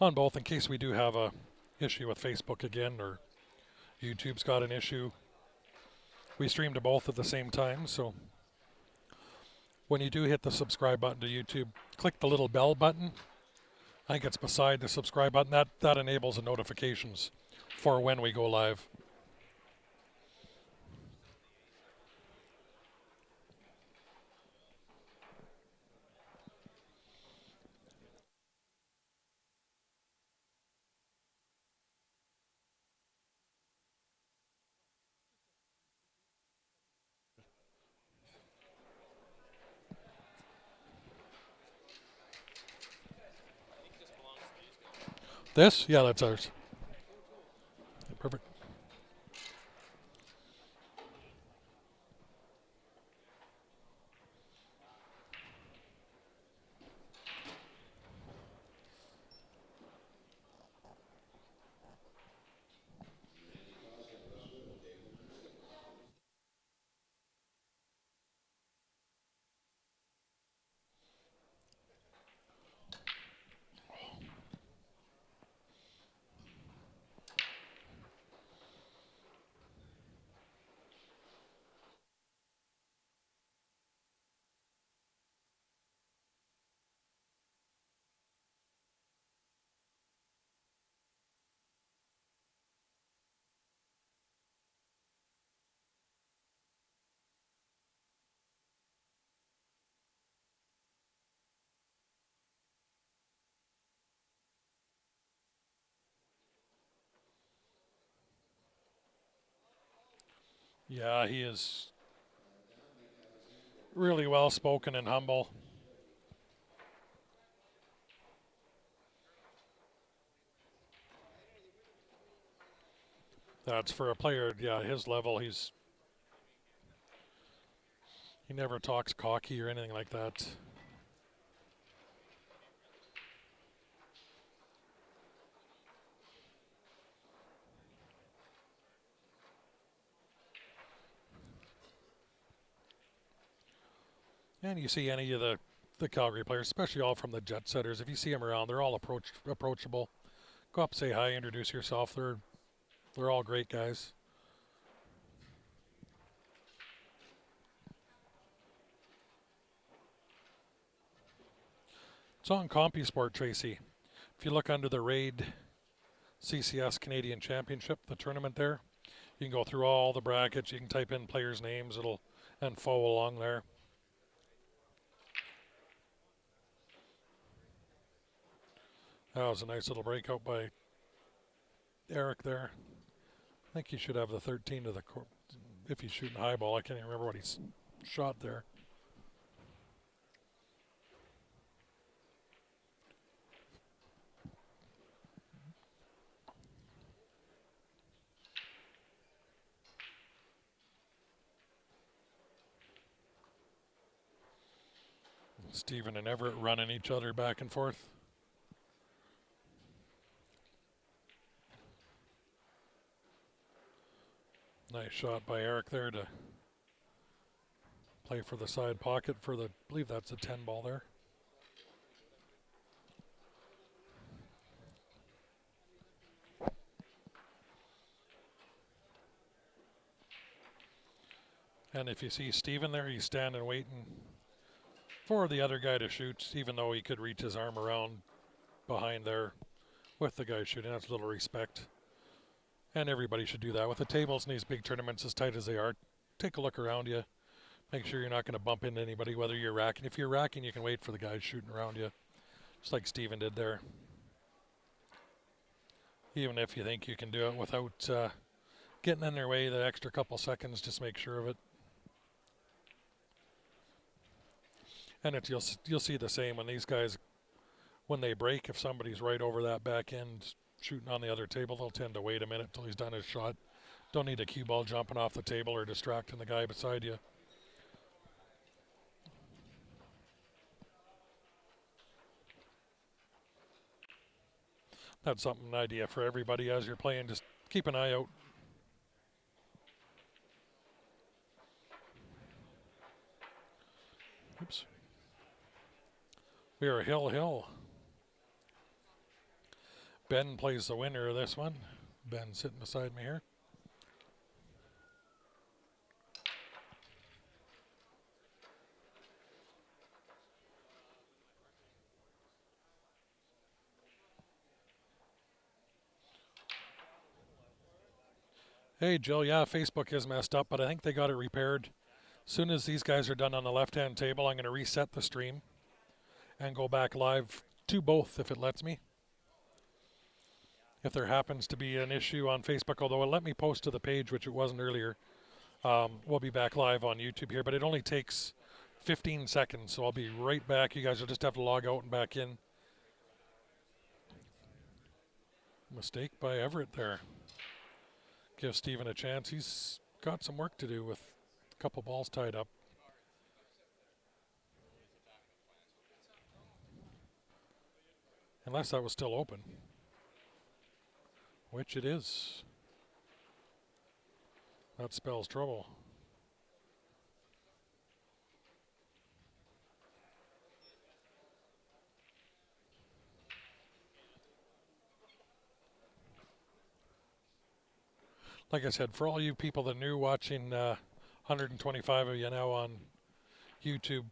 on both in case we do have a issue with Facebook again or YouTube's got an issue. We stream to both at the same time, so when you do hit the subscribe button to YouTube, click the little bell button. I think it's beside the subscribe button. That enables the notifications for when we go live. This? Yeah, that's ours. Perfect. Yeah, he is really well spoken and humble. That's for a player, yeah, his level. He never talks cocky or anything like that. And you see any of the Calgary players, especially all from the jet setters, if you see them around, they're all approachable. Go up, say hi, introduce yourself. They're all great guys. It's on CompuSport, Tracy. If you look under the RAID CCS Canadian Championship, the tournament there, you can go through all the brackets. You can type in players' names. And follow along there. That was a nice little breakout by Eric there. I think he should have the 13 to the court. If he's shooting high ball, I can't even remember what he's shot there. Stephen and Everett running each other back and forth. Nice shot by Eric there to play for the side pocket for the, I believe that's a 10 ball there. And if you see Stephen there, he's standing waiting for the other guy to shoot, even though he could reach his arm around behind there with the guy shooting. That's a little respect. And everybody should do that. With the tables in these big tournaments as tight as they are, take a look around you. Make sure you're not going to bump into anybody, whether you're racking. If you're racking, you can wait for the guys shooting around you, just like Steven did there. Even if you think you can do it without getting in their way the extra couple seconds, just make sure of it. And you'll see the same when these guys, when they break, if somebody's right over that back end shooting on the other table, they'll tend to wait a minute till he's done his shot. Don't need a cue ball jumping off the table or distracting the guy beside you. That's something, an idea for everybody as you're playing. Just keep an eye out. Oops. We are hill. Ben plays the winner of this one. Ben sitting beside me here. Hey, Jill, yeah, Facebook is messed up, but I think they got it repaired. As soon as these guys are done on the left-hand table, I'm going to reset the stream and go back live to both if it lets me. If there happens to be an issue on Facebook, although it let me post to the page, which it wasn't earlier, we'll be back live on YouTube here, but it only takes 15 seconds, so I'll be right back. You guys will just have to log out and back in. Mistake by Everett there. Give Steven a chance. He's got some work to do with a couple balls tied up. Unless that was still open. Which it is. That spells trouble. Like I said, for all you people that are new watching, 125 of you now on YouTube,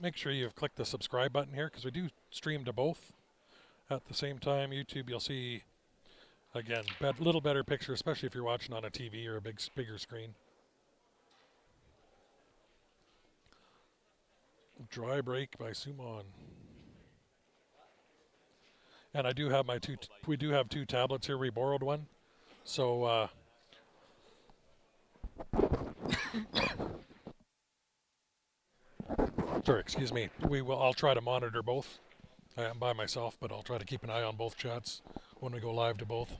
make sure you've clicked the subscribe button here because we do stream to both at the same time. YouTube, you'll see, again, little better picture, especially if you're watching on a TV or a bigger screen. Dry break by Sumon. And I do have we do have two tablets here. We borrowed one. So, sorry, excuse me. I'll try to monitor both. I am by myself, but I'll try to keep an eye on both chats when we go live to both.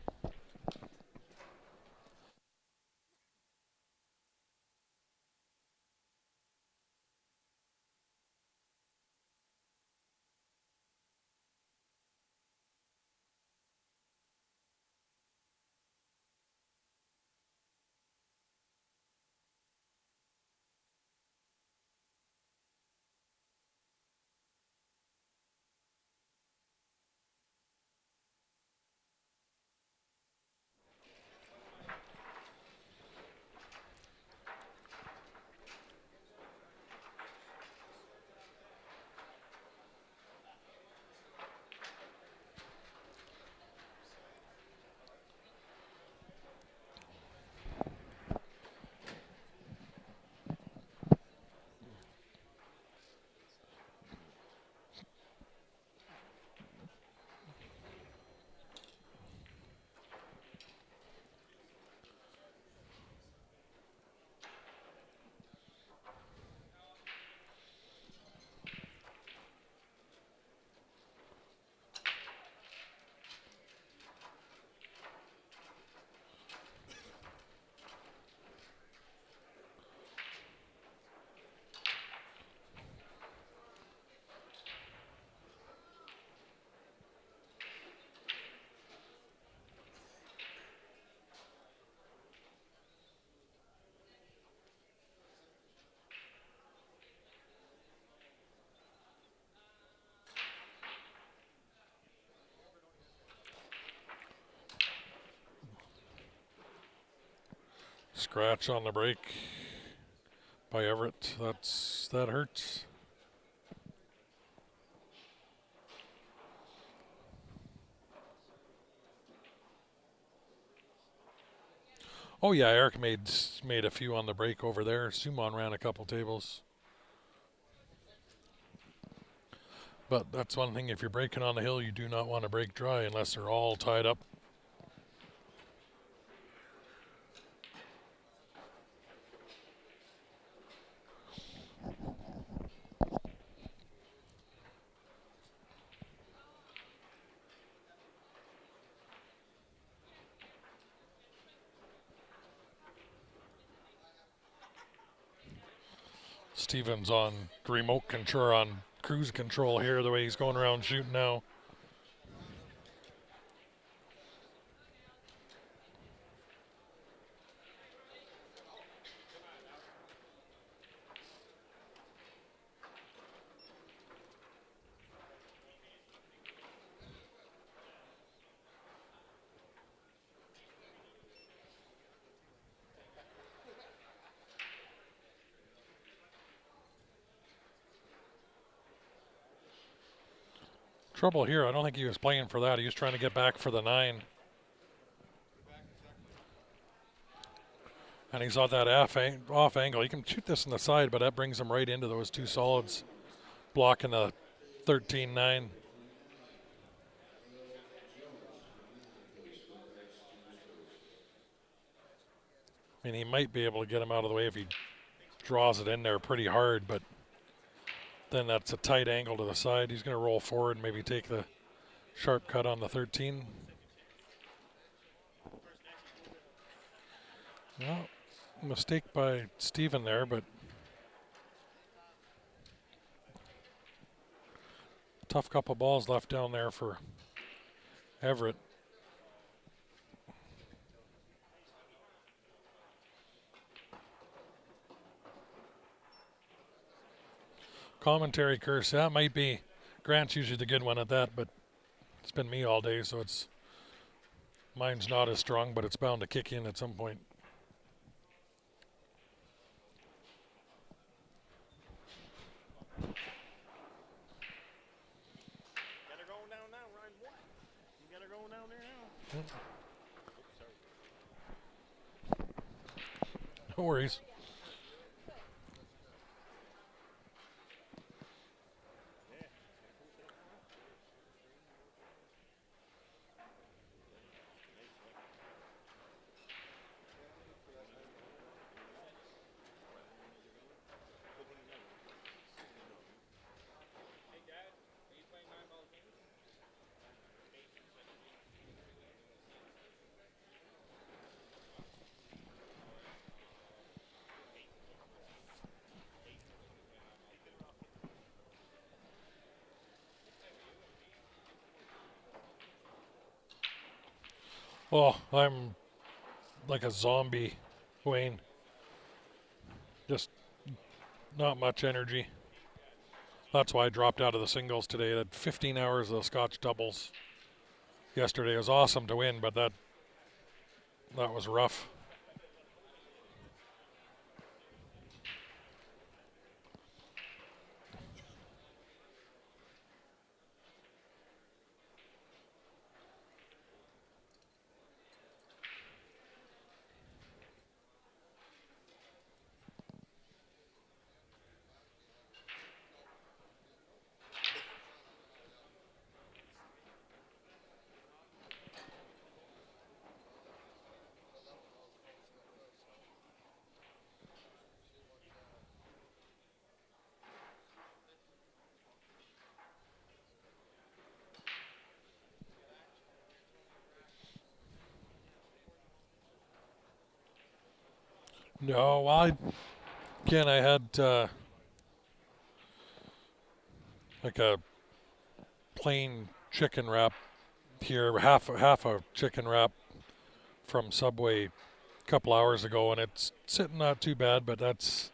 Scratch on the break by Everett. That hurts. Oh yeah, Eric made a few on the break over there. Sumon ran a couple tables. But that's one thing, if you're breaking on the hill, you do not want to break dry unless they're all tied up. Steven's on remote control, on cruise control here, the way he's going around shooting now. Trouble here, I don't think he was playing for that. He was trying to get back for the 9. And he's on that off angle. He can shoot this in the side, but that brings him right into those 2 solids, blocking the 13-9. I mean, he might be able to get him out of the way if he draws it in there pretty hard, but then that's a tight angle to the side. He's going to roll forward and maybe take the sharp cut on the 13. Well, mistake by Steven there, but tough couple balls left down there for Everett. Commentary curse, that might be, Grant's usually the good one at that, but it's been me all day, so it's, mine's not as strong, but it's bound to kick in at some point. Got her going down now, Ryan. What? You got her going down there now? No worries. Oh, I'm like a zombie, Wayne. Just not much energy. That's why I dropped out of the singles today. I had 15 hours of the Scotch doubles yesterday. It was awesome to win, but that was rough. No, well, I had like a plain chicken wrap here, half a chicken wrap from Subway a couple hours ago, and it's sitting not too bad, but that's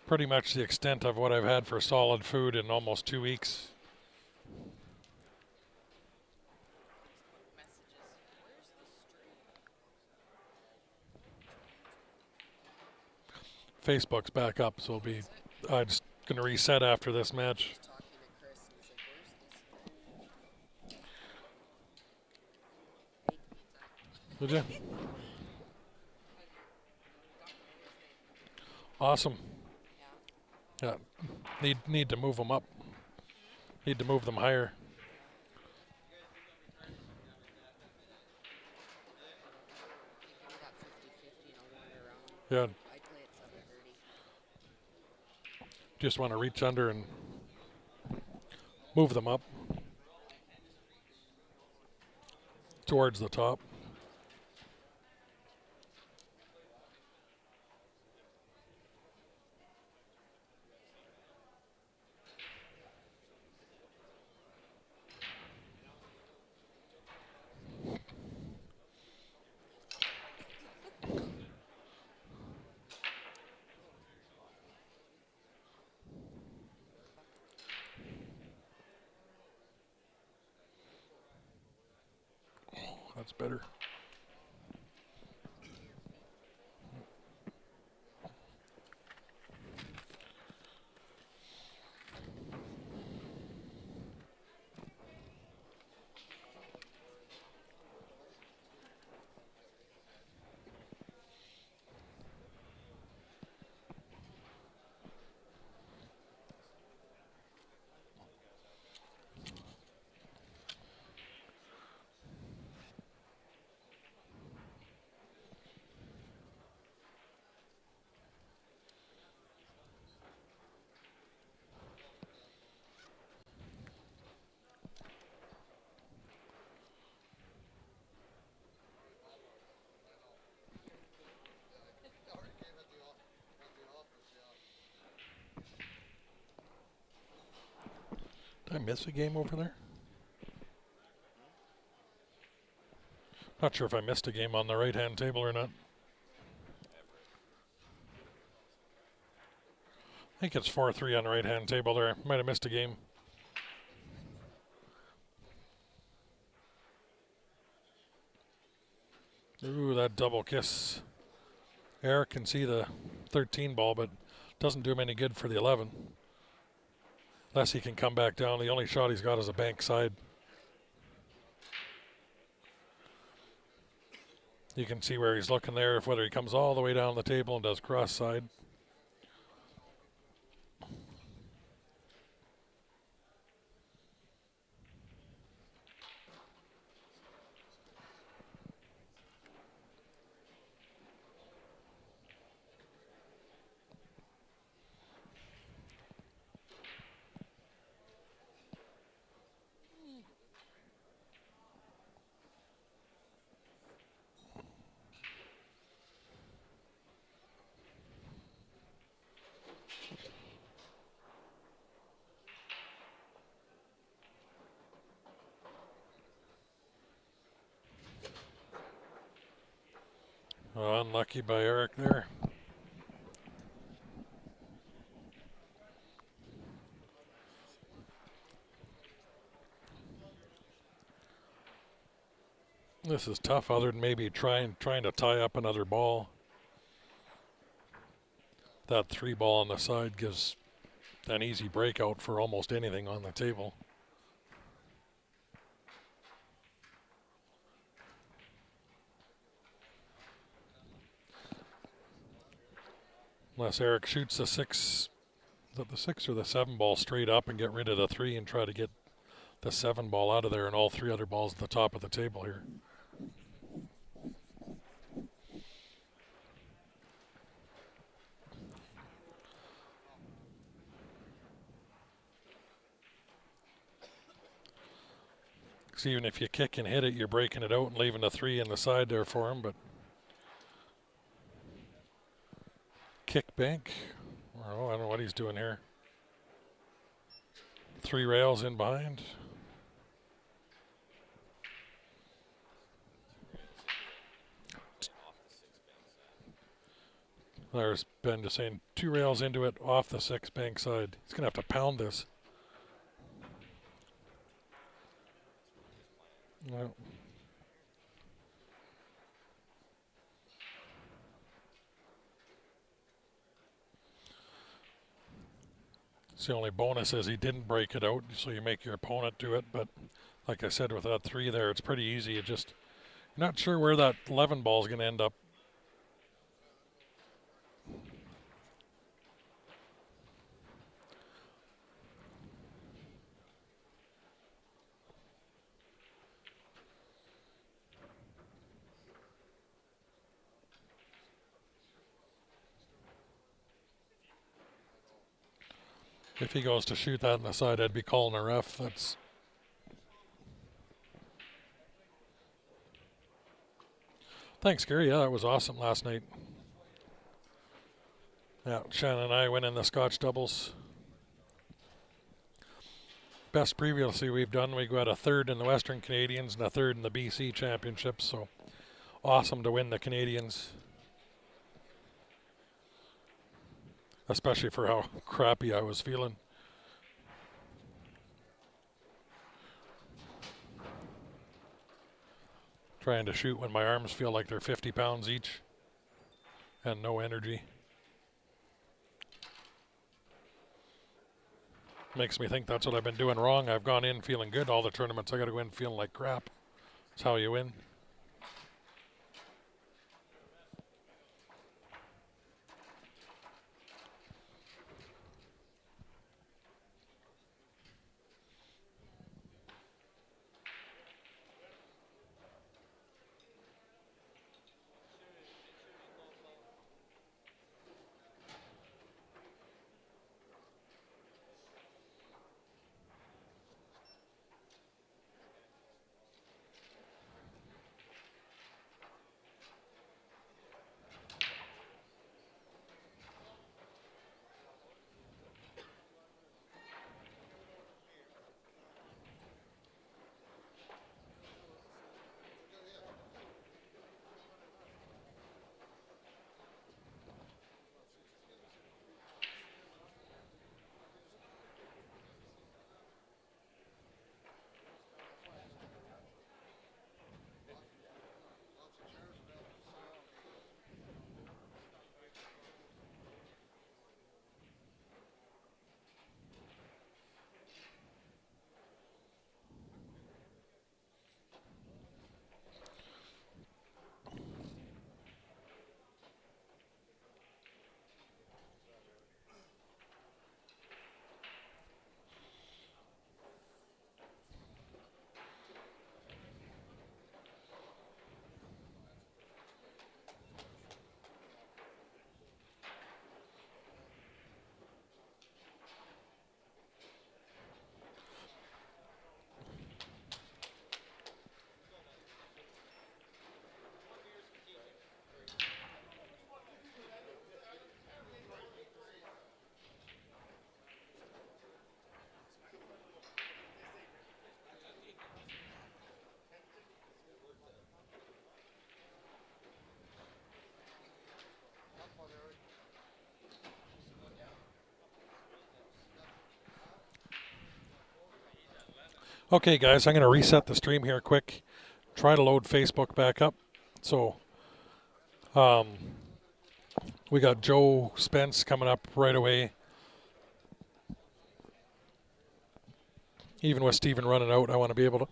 pretty much the extent of what I've had for solid food in almost 2 weeks. Facebook's back up, so I'm just going to reset after this match. Did you? Awesome. Yeah. Need to move them up. Need to move them higher. Yeah. Just want to reach under and move them up towards the top. That's better. Did I miss a game over there? Not sure if I missed a game on the right-hand table or not. I think it's 4-3 on the right-hand table there. Might have missed a game. Ooh, that double kiss. Eric can see the 13 ball, but doesn't do him any good for the 11. Unless he can come back down. The only shot he's got is a bank side. You can see where he's looking there, if whether he comes all the way down the table and does cross side. Oh, unlucky by Eric there. This is tough, other than maybe trying to tie up another ball. That 3 ball on the side gives an easy breakout for almost anything on the table. Unless Eric shoots the 6, the 6 or the 7 ball straight up and get rid of the 3 and try to get the 7 ball out of there and all 3 other balls at the top of the table here. So even if you kick and hit it, you're breaking it out and leaving the 3 in the side there for him, but kick bank. Oh, I don't know what he's doing here. 3 rails in behind. There's Ben just saying 2 rails into it off the 6 bank side. He's going to have to pound this. No. It's the only bonus is he didn't break it out, so you make your opponent do it. But like I said, with that 3 there, it's pretty easy. You're not sure where that 11 ball is going to end up. If he goes to shoot that on the side, I'd be calling a ref. That's Thanks, Gary. Yeah, that was awesome last night. Yeah, Shannon and I went in the Scotch doubles. Best previously we've done. We got a 3rd in the Western Canadians and a 3rd in the BC Championships. So awesome to win the Canadians. Especially for how crappy I was feeling. Trying to shoot when my arms feel like they're 50 pounds each and no energy. Makes me think that's what I've been doing wrong. I've gone in feeling good all the tournaments. I got to go in feeling like crap. That's how you win. Okay, guys, I'm going to reset the stream here quick. Try to load Facebook back up. So, we got Joe Spence coming up right away. Even with Steven running out, I want to be able to.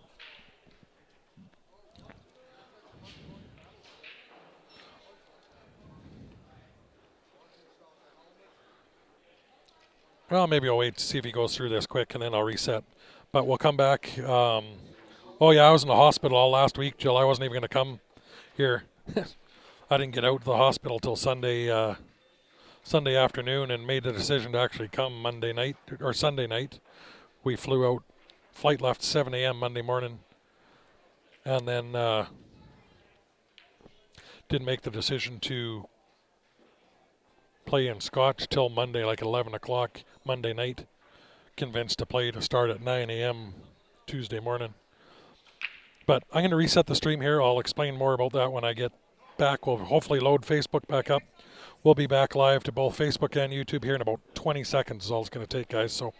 Well, maybe I'll wait to see if he goes through this quick and then I'll reset. But we'll come back. Oh, yeah, I was in the hospital all last week, Jill. I wasn't even going to come here. I didn't get out of the hospital till Sunday afternoon and made the decision to actually come Monday night or Sunday night. We flew out. Flight left 7 a.m. Monday morning. And then didn't make the decision to play in Scotch till Monday, like 11 o'clock Monday night. Convinced to play to start at 9 a.m. Tuesday morning. But I'm going to reset the stream here. I'll explain more about that when I get back. We'll hopefully load Facebook back up. We'll be back live to both Facebook and YouTube here in about 20 seconds is all it's going to take, guys. So